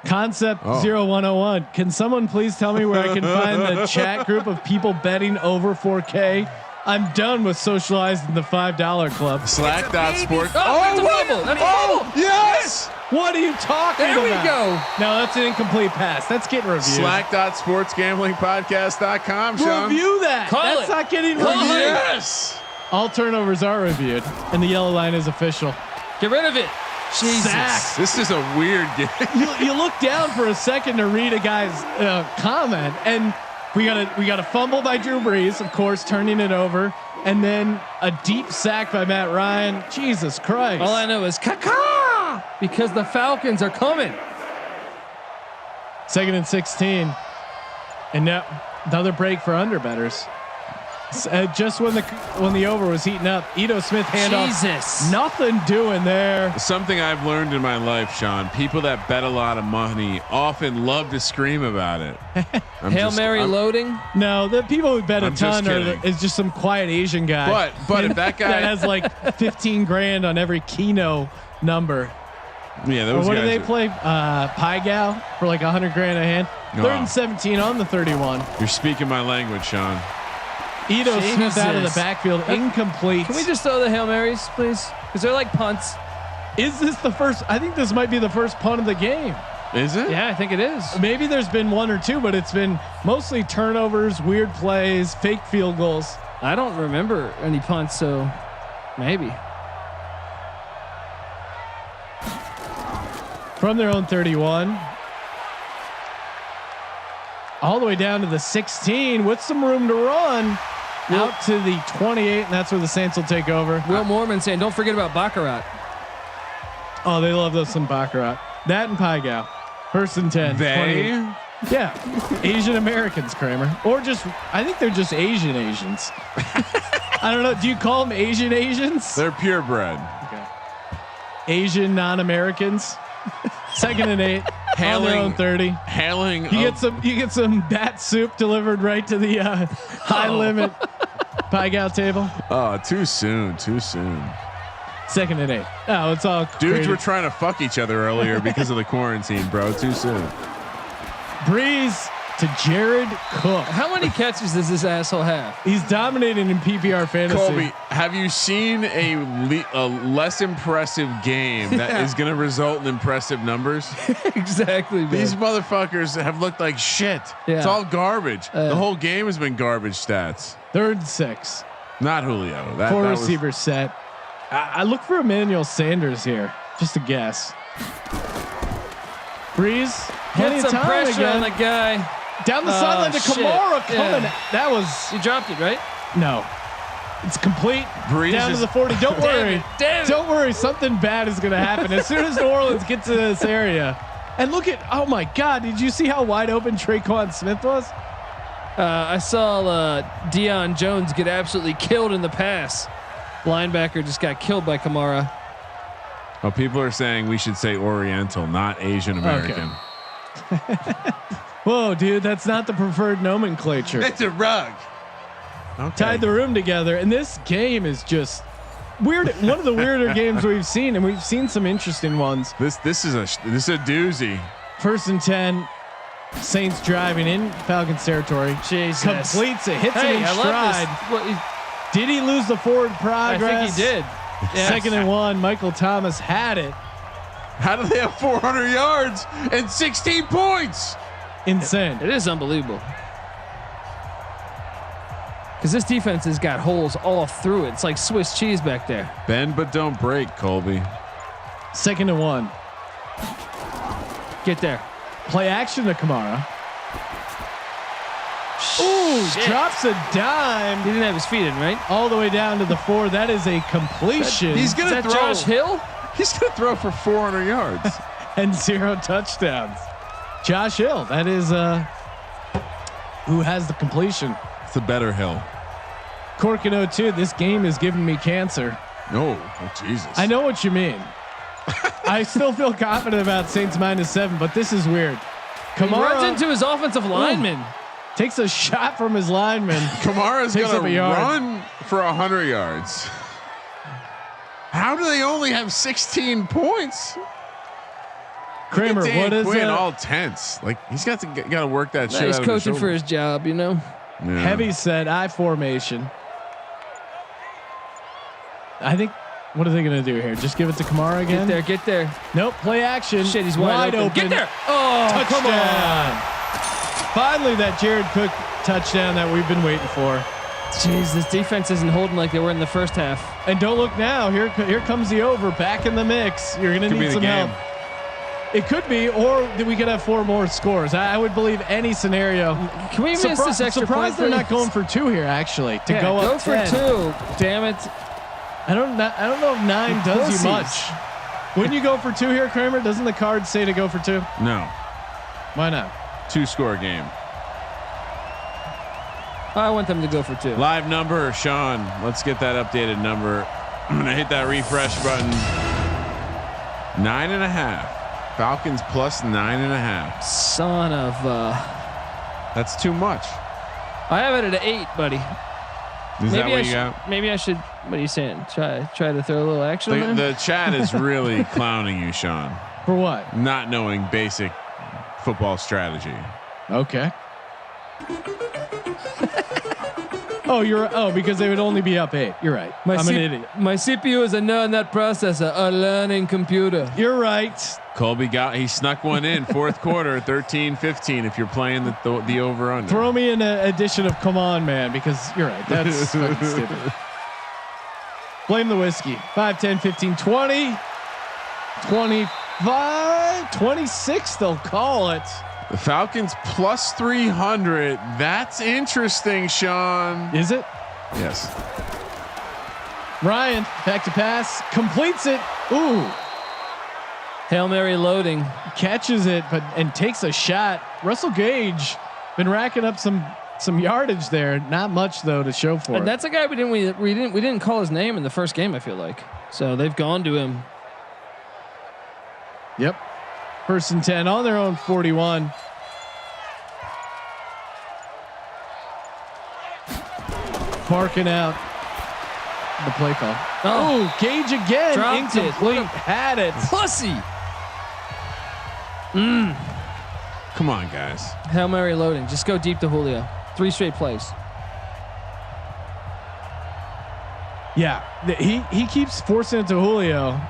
Concept 0101. Can someone please tell me where I can find the chat group of people betting over 4K? I'm done with socialized in the $5 club. Slack.sports. That's a fumble. That's a fumble. Yes. What are you talking about? There we go. No, that's an incomplete pass. That's getting reviewed. Slack.sportsgamblingpodcast.com, Sean. Review that. That's not getting reviewed. Yes. All turnovers are reviewed, and the yellow line is official. Get rid of it. Jesus. Sack. This is a weird game. You look down for a second to read a guy's comment, and We got a fumble by Drew Brees, of course, turning it over, and then a deep sack by Matt Ryan. Jesus Christ! All I know is caca because the Falcons are coming. 2nd and 16, and now another break for underbetters. Just when the over was heating up, Ito Smith handoff. Jesus, nothing doing there. Something I've learned in my life, Sean. People that bet a lot of money often love to scream about it. Hail Mary loading. No, the people who bet a ton is just some quiet Asian guy. But if that guy that has like 15 grand on every Keno number. Yeah, those or what guys do they play? Pie Gal for like 100 grand a hand. 3rd and 17 on the 31. You're speaking my language, Sean. Ito Smith out of the backfield, incomplete. Can we just throw the Hail Marys, please? Because they're like punts. Is this the first? I think this might be the first punt of the game. Is it? Yeah, I think it is. Maybe there's been 1 or 2, but it's been mostly turnovers, weird plays, fake field goals. I don't remember any punts, so maybe. From their own 31. All the way down to the 16 with some room to run. Out to the 28, and that's where the Saints will take over. Will Mormon saying, don't forget about Baccarat. Oh, they love those some Baccarat. That and Pie Gal. 1st and 10. They? 20. Yeah. Asian Americans, Kramer. Or just, I think they're just Asians. I don't know. Do you call them Asians? They're purebred. Okay. Asian non-Americans. 2nd and 8. On their own 30. Hailing. You get some bat soup delivered right to the high limit Pie Gal table. Oh, too soon. 2nd and 8. Oh, it's all dudes creative. were trying to fuck each other earlier because of the quarantine, bro. Too soon. Breeze to Jared Cook. How many catches does this asshole have? He's dominating in PPR fantasy. Colby, have you seen a less impressive game that is going to result in impressive numbers? Exactly. Man. These motherfuckers have looked like shit. Yeah. It's all garbage. The whole game has been garbage stats. 3rd and 6. Not Julio. 4 receiver set. I look for Emmanuel Sanders here. Just a guess. Breeze. Get some pressure on the guy. Down the sideline to Kamara coming. Yeah. That was. You dropped it, right? No. It's complete. Breeze down to the 40. Don't worry. Damn it. Don't worry. Something bad is going to happen as soon as New Orleans gets to this area. And look at, oh my God, did you see how wide open Traquan Smith was? I saw Deion Jones get absolutely killed in the pass. Linebacker just got killed by Kamara. Oh, people are saying we should say Oriental, not Asian American. Okay. Whoa, dude, that's not the preferred nomenclature. It's a rug. Okay. Tied the room together, and this game is just weird. One of the weirder games we've seen, and we've seen some interesting ones. This is a doozy. 1st and 10. Saints driving in Falcons territory. Jesus. Completes it, hits it in I stride. love this. Did he lose the forward progress? I think he did. Yes. 2nd and 1. Michael Thomas had it. How do they have 400 yards and 16 points? Insane. It is unbelievable. Because this defense has got holes all through it. It's like Swiss cheese back there. Bend but don't break, Colby. 2nd and 1. Get there. Play action to Kamara. Ooh, Shit. drops a dime. He didn't have his feet in, right? All the way down to the 4. That is a completion. He's going to throw. Josh Hill? He's going to throw for 400 yards. And 0 touchdowns. Josh Hill. That is who has the completion. It's a better Hill. Corkin 02. This game is giving me cancer. Oh, Jesus. I know what you mean. I still feel confident about Saints -7, but this is weird. Kamara he runs into his offensive lineman. Takes a shot from his lineman. Kamara's going to run for 100 yards. How do they only have 16 points? Kramer, what is it? All tense. Like he's got to work that shit. He's out coaching of for his job, you know. Yeah. Heavy set I formation. I think. What are they going to do here? Just give it to Kamara again? Get there. Nope. Play action. Shit, he's wide open. Get there. Oh, touchdown. Come on. Finally, that Jared Cook touchdown that we've been waiting for. Jeez, this defense isn't holding like they were in the first half. And don't look now. Here comes the over back in the mix. You're going to need some help. It could be, or we could have 4 more scores. I would believe any scenario. Can we miss this extra surprised point? they're not going for 2 here. Actually, to go up for 10. 2. Damn it! I don't know if 9 does you much. When you go for 2 here, Kramer, doesn't the card say to go for 2? No. Why not? 2-score game. I want them to go for 2. Live number, Sean. Let's get that updated number. I'm gonna hit that refresh button. 9.5. Falcons plus 9.5. Son of. That's too much. I have it at 8, buddy. Is that what you got? Maybe I should. What are you saying? Try to throw a little action in there? The chat is really clowning you, Sean. For what? Not knowing basic football strategy. Okay. Because they would only be up 8. You're right. I'm an idiot. My CPU is a net processor, a learning computer. You're right. Colby he snuck one in 4th quarter, 13-15. If you're playing the over under. Throw me an edition of Come On Man, because you're right. That's fucking stupid. Blame the whiskey. 5, 10, 15, 20, 25, 26. They'll call it. The Falcons plus 300. That's interesting, Sean. Is it? Yes. Ryan back to pass, completes it. Ooh. Hail Mary loading. Catches it, and takes a shot. Russell Gage been racking up some yardage there. Not much though to show for it. And that's a guy we didn't call his name in the first game. I feel like so they've gone to him. Yep. 1st and 10 on their own 41. Parking out the play call. Oh, Gage again. Dropped incomplete. Had it. Pussy. Come on, guys. Hail Mary loading. Just go deep to Julio. 3 straight plays. Yeah, he keeps forcing it to Julio.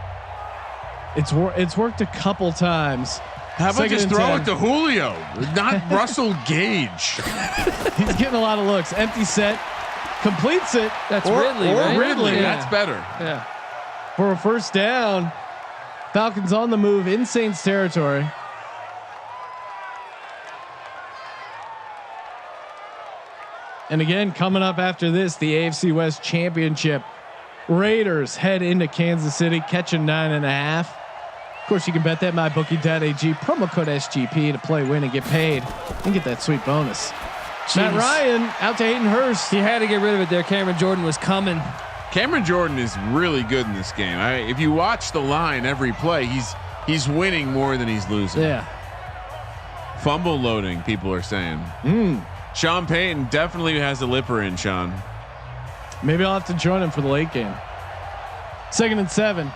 It's worked a couple times. How about just throw it to Julio, not Russell Gage? He's getting a lot of looks. Empty set, completes it. That's Ridley, right? Ridley. Yeah. That's better. Yeah. For a 1st down. Falcons on the move in Saints territory. And again, coming up after this, the AFC West Championship. Raiders head into Kansas City, catching 9.5. Of course, you can bet that MyBookie.ag, promo code SGP to play, win, and get paid, and get that sweet bonus. Jeez. Matt Ryan out to Hayden Hurst. He had to get rid of it there. Cameron Jordan was coming. Cameron Jordan is really good in this game. If you watch the line every play, he's winning more than he's losing. Yeah. Fumble loading, people are saying. Sean Payton definitely has the lipper in, Sean. Maybe I'll have to join him for the late game. 2nd and 7.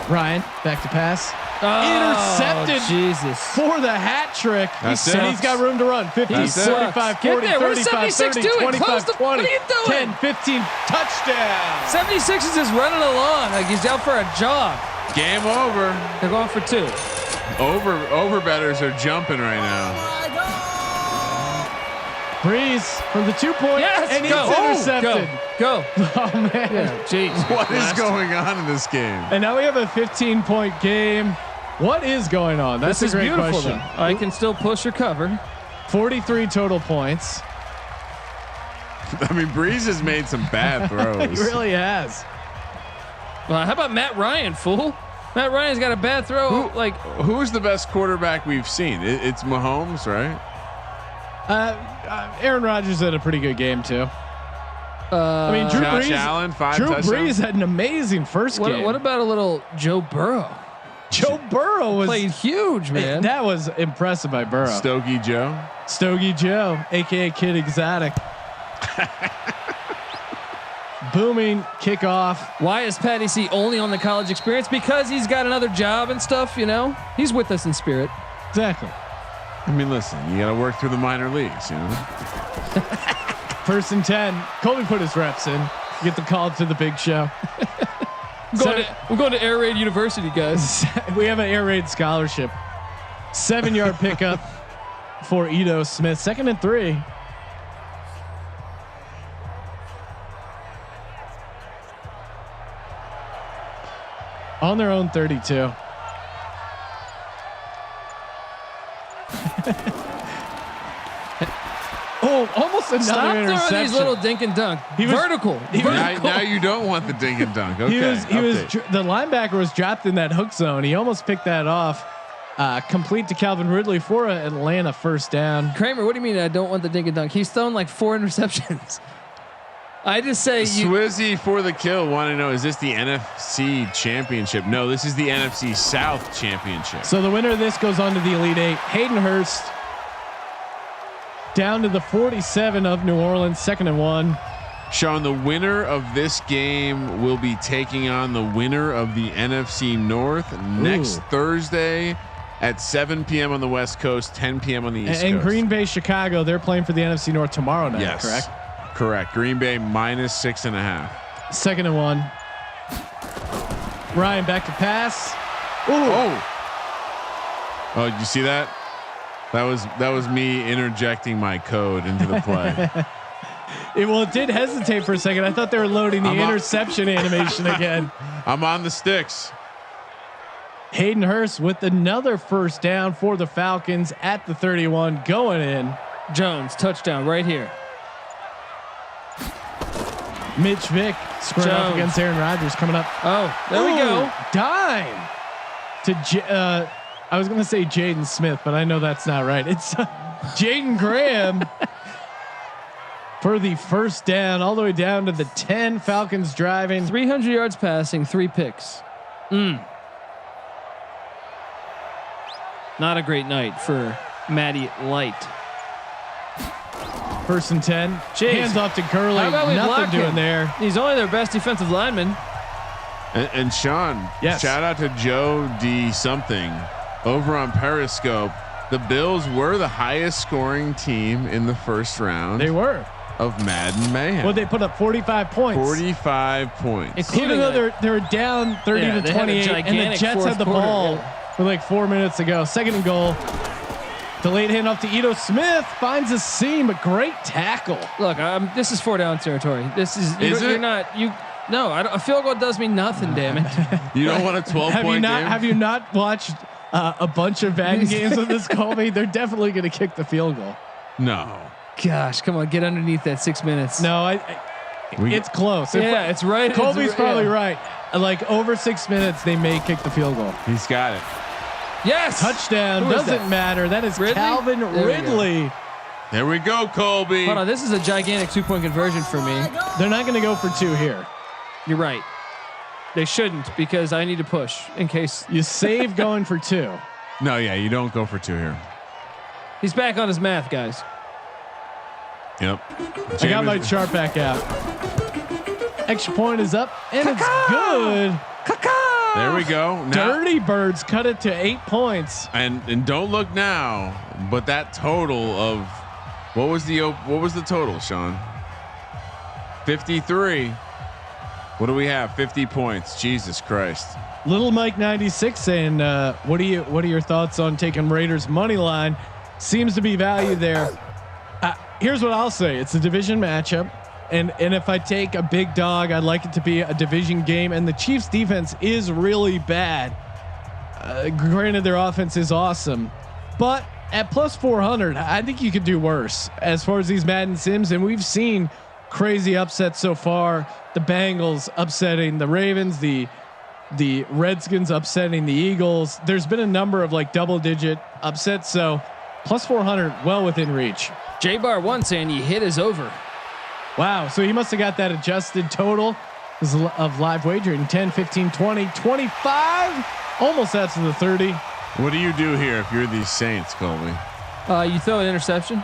Ryan back to pass. Intercepted. Jesus. For the hat trick. He's got room to run. 50, 45, 40, 35, 30, 25, 20, 10, 15, touchdown. 76 is just running along like he's out for a jog. Game over. They're going for 2. Over bettors are jumping right now. Breeze from the 2-point. Yes, and he's intercepted. Go. Oh man. Yeah, geez. What is going on in this game? And now we have a 15-point game. What is going on? That's a great question. Though. I can still push or cover. 43 total points. I mean, Breeze has made some bad throws. He really has. Well, how about Matt Ryan, fool? Matt Ryan's got a bad throw. Who's the best quarterback we've seen? It's Mahomes, right? Aaron Rodgers had a pretty good game too. I mean, Drew Josh Brees, Allen, 5 Drew touchdowns. Brees had an amazing first game. What about a little Joe Burrow? Joe Burrow played huge, man. That was impressive by Burrow. Stogie Joe, aka Kid Exotic. Booming kickoff. Why is Patty C only on the college experience? Because he's got another job and stuff. You know, he's with us in spirit. Exactly. I mean, listen, you got to work through the minor leagues, you know. 1st and 10. Colby put his reps in. Get the call to the big show. We're going to Air Raid University, guys. We have an Air Raid scholarship. 7-yard pickup for Edo Smith. 2nd and 3. On their own 32. Oh, almost another Stop interception. throwing these little dink and dunk. Vertical. Now you don't want the dink and dunk. Okay. The linebacker was dropped in that hook zone. He almost picked that off. Complete to Calvin Ridley for an Atlanta first down. Kramer, what do you mean I don't want the dink and dunk? He's thrown like 4 interceptions. I just say Swizzy for the kill. Want to know, is this the NFC Championship? No, this is the NFC South Championship. So the winner of this goes on to the Elite Eight. Hayden Hurst down to the 47 of New Orleans, 2nd and 1. Sean, the winner of this game will be taking on the winner of the NFC North next Thursday at 7 p.m. on the West Coast, 10 p.m. on the East Coast. And Green Bay, Chicago, they're playing for the NFC North tomorrow night, yes, correct? Correct. Green Bay -6.5. 2nd and 1. Ryan back to pass. Oh, did you see that? That was me interjecting my code into the play. It did hesitate for a second. I thought they were loading the interception animation again. I'm on the sticks. Hayden Hurst with another first down for the Falcons at the 31, going in. Jones touchdown right here. Mitch Vick squaring off against Aaron Rodgers coming up. Oh, there we go. Dime to I was going to say Jaden Smith, but I know that's not right. It's Jaden Graham for the first down, all the way down to the 10. Falcons driving 300 yards passing, 3 picks. Not a great night for Matty Light. 1st and 10. Jeez. Hands off to Curley. Nothing doing there. He's only their best defensive lineman. And Sean, yes. Shout out to Joe D something over on Periscope. The Bills were the highest scoring team in the first round. They were of Madden Mayhem. Well, they put up 45 points. 45 points. Even though they're down 30 to 28, and the Jets had the ball with like 4 minutes to go. 2nd and goal. Delayed handoff to Ito Smith, finds a seam, a great tackle. Look, this is 4 down territory. This is you're not you. No, a field goal does mean nothing. Damn it! You don't want a 12-point game. Have you not watched a bunch of Madden games with this Colby? They're definitely going to kick the field goal. No. Gosh, come on, get underneath that 6 minutes. No, it's close. Yeah, it's right. Colby's probably right. Like over 6 minutes, they may kick the field goal. He's got it. Yes, touchdown. Doesn't matter. That is Ridley? Calvin Ridley. There we go, Colby. Hold on, this is a gigantic 2-point conversion for me. They're not going to go for 2 here. You're right. They shouldn't, because I need to push in case you save going for 2. No, yeah, you don't go for 2 here. He's back on his math, guys. Yep. I got my chart back out. Extra point is up, and it's good. There we go. Now, Dirty Birds cut it to 8 points. And don't look now, but that total of what was the total, Sean? 53. What do we have? 50 points. Jesus Christ. Little Mike 96 saying, what are your thoughts on taking Raiders money line? Seems to be value there. Here's what I'll say. It's a division matchup. And if I take a big dog, I'd like it to be a division game. And the Chiefs defense is really bad. Granted, their offense is awesome, but at plus 400, I think you could do worse as far as these Madden Sims. And we've seen crazy upsets so far. The Bengals upsetting the Ravens, the Redskins upsetting the Eagles. There's been a number of like double-digit upsets. So plus 400, well within reach. J-Bar 1 saying he hit is over. Wow. So he must have got that adjusted total of live wagering 10, 15, 20, 25, almost out to the 30. What do you do here if you're these Saints, Colby? You throw an interception.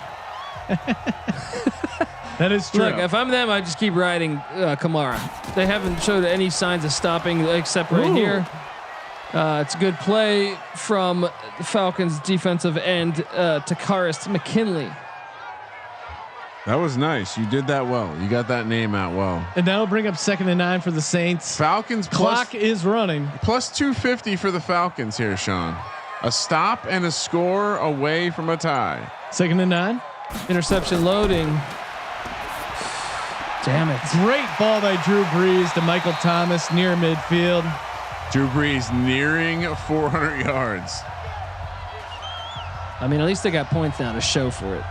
That is true. Look, if I'm them, I just keep riding Kamara. They haven't showed any signs of stopping except right here. It's a good play from the Falcons defensive end, Takaris McKinley. That was nice. You did that well. You got that name out well. And that'll bring up 2nd and 9 for the Saints. Falcons clock is running. Plus 250 for the Falcons here, Sean. A stop and a score away from a tie. 2nd and 9. Interception loading. Damn it. Great ball by Drew Brees to Michael Thomas near midfield. Drew Brees nearing 400 yards. I mean, at least they got points now to show for it.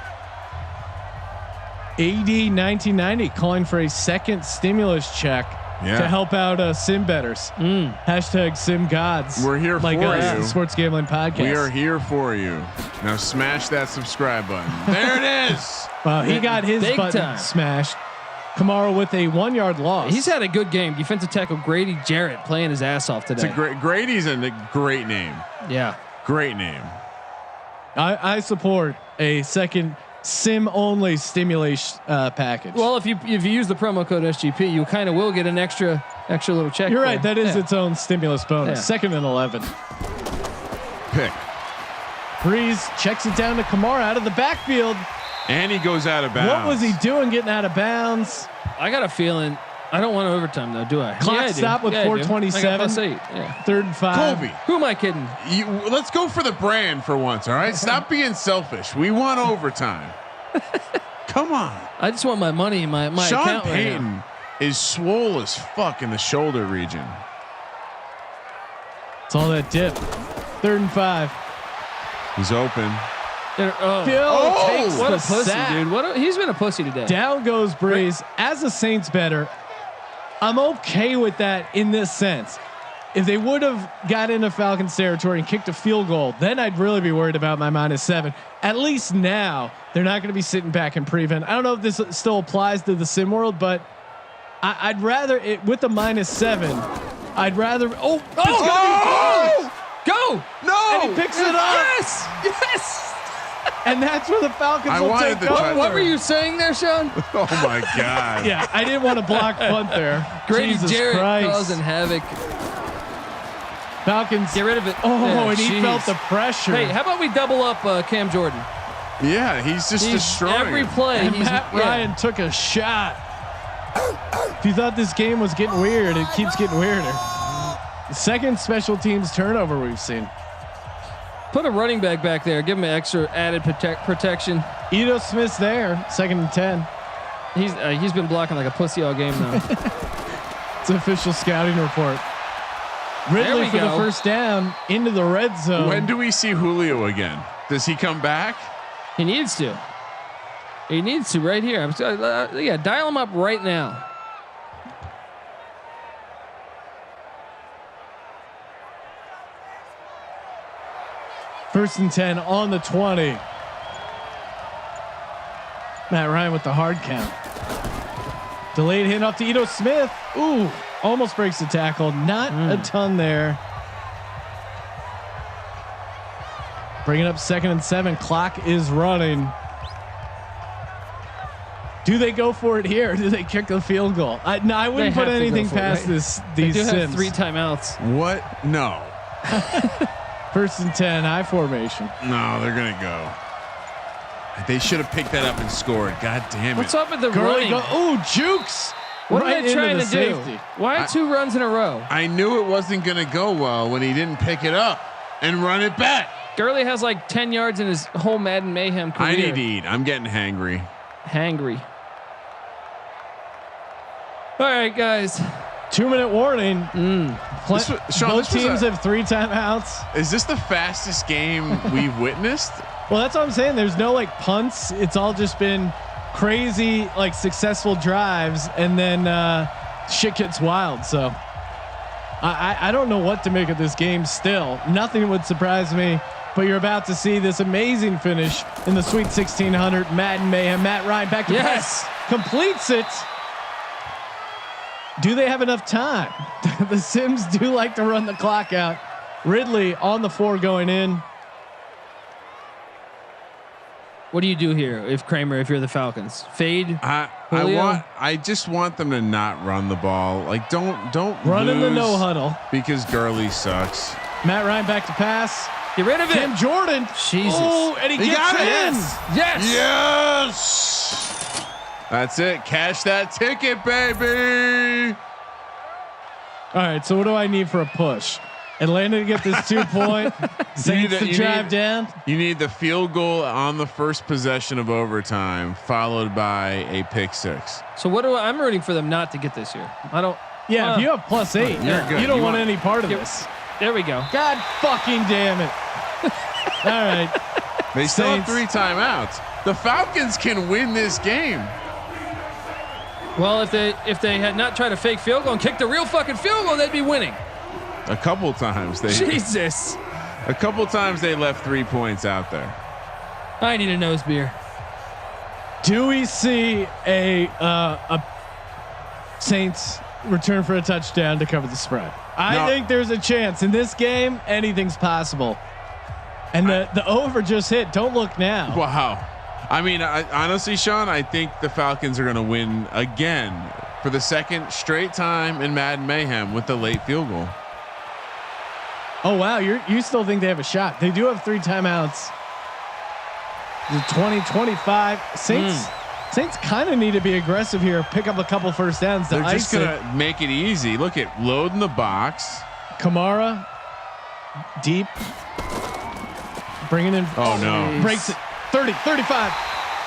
AD 1990 calling for a second stimulus check to help out sim bettors. Hashtag sim gods. We're here for you. Sports Gambling Podcast. We are here for you. Now smash that subscribe button. There it is. Well, he got his button smashed. Kamara with a 1 yard loss. He's had a good game. Defensive tackle Grady Jarrett playing his ass off today. It's a Grady's a great name. Yeah. Great name. I support a second sim only stimulation package. Well, if you use the promo code SGP, you kind of will get an extra little check. You're right. That is its own stimulus bonus. Yeah. 2nd and 11. Pick. Breeze checks it down to Kamara out of the backfield. And he goes out of bounds. What was he doing getting out of bounds? I got a feeling. I don't want overtime though, do I? Clock stop with 4:27. Yeah. 3rd and 5. Colby, who am I kidding? Let's go for the brand for once, all right? Stop being selfish. We want overtime. Come on. I just want my money in my Sean account. Sean Payton is swole as fuck in the shoulder region. It's all that dip. 3rd and 5. He's open. Takes what a pussy, sack. dude! He's been a pussy today. Down goes Breeze. As a Saints bettor, I'm okay with that in this sense. If they would have got into Falcons territory and kicked a field goal, then I'd really be worried about my -7. At least now they're not going to be sitting back in prevent. I don't know if this still applies to the sim world, but I'd rather it with the -7. I'd rather. Go! No! And he picks it up. Yes. And that's where the Falcons will take over. What were you saying there, Sean? Oh my God. Yeah, I didn't want to block punt there. Grady Jesus Jarrett Christ. causing havoc. Falcons get rid of it. And he felt the pressure. Hey, how about we double up Cam Jordan? Yeah, he's destroying every play. And Matt Ryan took a shot. If you thought this game was getting weird, it keeps getting weirder. The second special teams turnover we've seen. Put a running back there. Give him an extra added protection. Ito Smith's there. 2nd and 10. He's been blocking like a pussy all game now. It's an official scouting report. Ridley for the first down into the red zone. When do we see Julio again? Does he come back? He needs to. He needs to right here. Yeah, dial him up right now. First and 10 on the 20. Matt Ryan with the hard count. Delayed handoff to Ito Smith. Ooh, almost breaks the tackle. Not a ton there. Bringing up 2nd and 7. Clock is running. Do they go for it here? Or do they kick a field goal? I wouldn't put anything past these Sims. Have 3 timeouts. What? No. 1st and 10, I formation. No, they're gonna go. They should have picked that up and scored. God damn it! What's up with the running? Oh, jukes! What are they trying to do? Why 2 runs in a row? I knew it wasn't gonna go well when he didn't pick it up and run it back. Gurley has like 10 yards in his whole Madden Mayhem career. I need to eat. I'm getting hangry. Hangry. All right, guys. 2-minute warning. Sean, both teams have 3 timeouts. Is this the fastest game we've witnessed? Well, that's what I'm saying. There's no like punts. It's all just been crazy, like successful drives, and then shit gets wild. So I don't know what to make of this game still. Nothing would surprise me, but you're about to see this amazing finish in the Sweet 1600 Madden Mayhem. Matt Ryan back to pass, completes it. Do they have enough time? The Sims do like to run the clock out. Ridley on the 4 going in. What do you do here if you're the Falcons? Fade? I just want them to not run the ball. Like don't run in the no huddle because Gurley sucks. Matt Ryan back to pass. Get rid of it. Cam Jordan. Jesus. Oh, and he gets got in. Yes. That's it. Cash that ticket, baby. All right. So what do I need for a push? Atlanta to get this 2-point. Saints to drive down. You need the field goal on the first possession of overtime, followed by a pick 6. So I'm rooting for them not to get this here. Yeah, if you have +8, You're good. you don't You want want- any part of this. There we go. God fucking damn it! All right, They still have Saints. 3 timeouts. The Falcons can win this game. Well, if they had not tried a fake field goal and kicked a real fucking field goal, they'd be winning. A couple times Jesus. A couple times they left 3 points out there. I need a nose beer. do we see a Saints return for a touchdown to cover the spread? I think there's a chance in this game. Anything's possible. And the over just hit. Don't look now. Wow. I mean, honestly, Sean, I think the Falcons are going to win again for the second straight time in Madden Mayhem with the late field goal. Oh wow, you still think they have a shot? They do have 3 timeouts. The 20-25 Saints kind of need to be aggressive here. Pick up a couple first downs. They're just going to make it easy. Look at loading the box. Kamara deep, bringing in. Oh no, breaks it. 30, 35.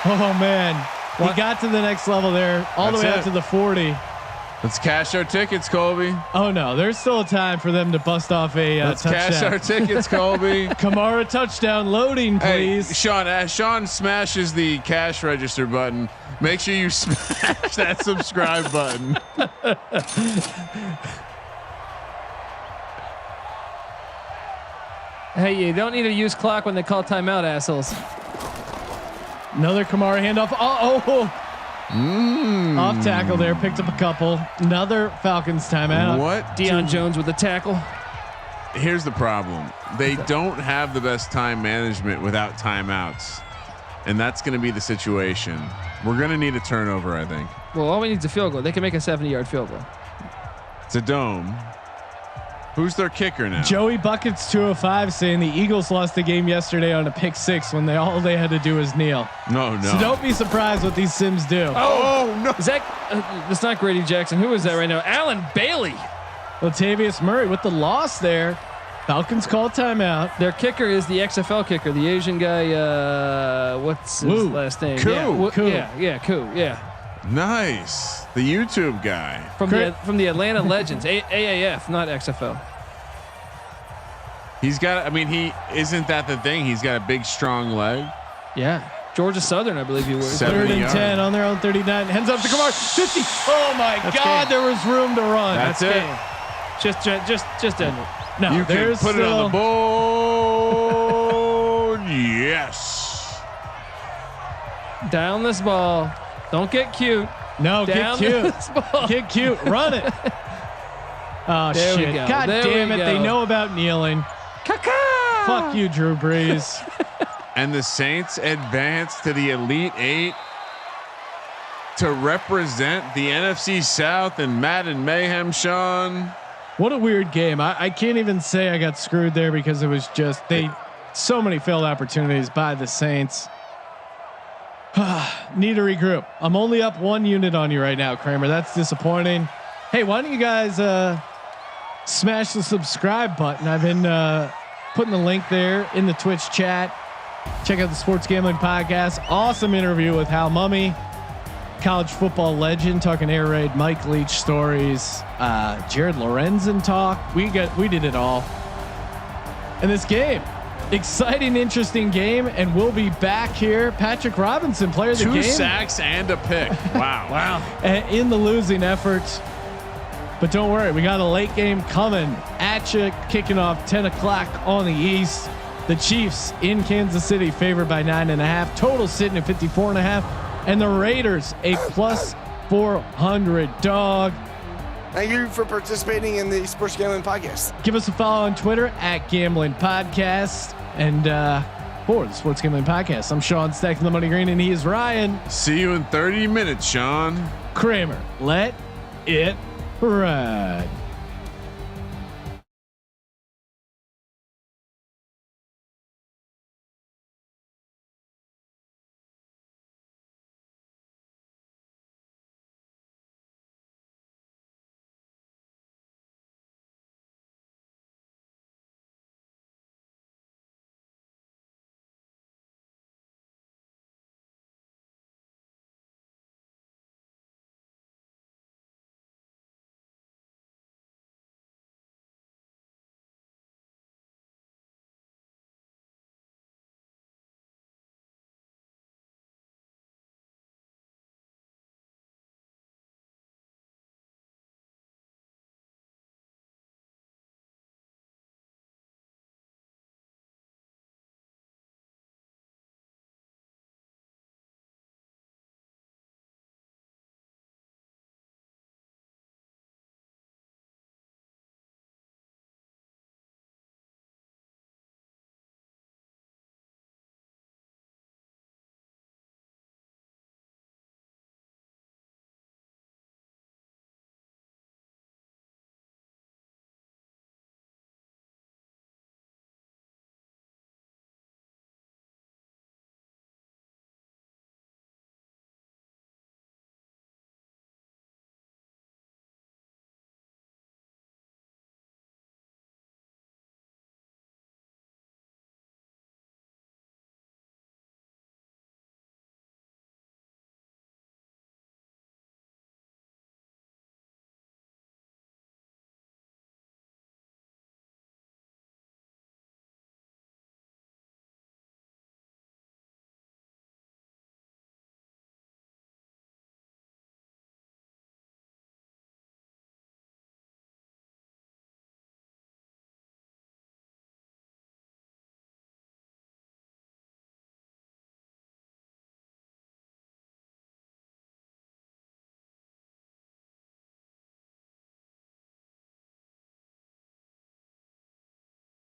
Oh man, he got to the next level there, all the way out to the 40. Let's cash our tickets, Colby. Oh no, there's still a time for them to bust off a Let's touchdown. cash our tickets, Colby. Kamara touchdown loading, please. Hey, Sean, as Sean smashes the cash register button, make sure you smash that subscribe button. Hey, you don't need to use clock when they call timeout, assholes. Another Kamara handoff. Off tackle there, picked up a couple. Another Falcons timeout. What? Deion Jones with the tackle. Here's the problem. They don't have the best time management without timeouts. And that's going to be the situation. We're going to need a turnover, I think. Well, all we need is a field goal. They can make a 70-yard field goal. It's a dome. Who's their kicker now? Joey Buckets 205 saying the Eagles lost the game yesterday on a pick 6 when all they had to do was kneel. No. So don't be surprised what these Sims do. Oh no. Is that that's not Grady Jackson? Who is that right now? Alan Bailey. Latavius Murray with the loss there. Falcons call timeout. Their kicker is the XFL kicker, the Asian guy. What's his last name? Koo. Koo. Koo. Yeah. Nice. The YouTube guy. From the Atlanta Legends, AAF, not XFL. He's got. I mean, he isn't that the thing. He's got a big, strong leg. Yeah, Georgia Southern, I believe he was. 3rd and 10 on their own 39. Hands up to Kamara. 50. Oh my God, there was room to run. That's it. game. Just end it. No, You can there's put it on the still- board. Yes. Down this ball. Don't get cute. No, Down get cute. this ball. Get cute. Run it. Oh There we shit! go. God There damn we it! go. They know about kneeling. Fuck you, Drew Brees. And the Saints advance to the Elite 8 to represent the NFC South in Madden Mayhem, Sean. What a weird game. I can't even say I got screwed there because it was just so many failed opportunities by the Saints. Need to regroup. I'm only up 1 unit on you right now, Kramer. That's disappointing. Hey, why don't you guys smash the subscribe button? I've been putting the link there in the Twitch chat. Check out the Sports Gambling Podcast. Awesome interview with Hal Mummy, college football legend, talking air raid, Mike Leach stories, Jared Lorenzen talk. We did it all. And this game, exciting, interesting game, and we'll be back here. Patrick Robinson, player of the game, 2 sacks and a pick. Wow. in the losing effort. But don't worry, we got a late game coming at you, kicking off 10 o'clock on the East. The Chiefs in Kansas City favored by 9.5. Total sitting at 54.5. And the Raiders a +400 dog. Thank you for participating in the Sports Gambling Podcast. Give us a follow on Twitter at Gambling Podcast. And for the Sports Gambling Podcast, I'm Sean stacking the money green, and he is Ryan. See you in 30 minutes, Sean. Kramer. Let it ride.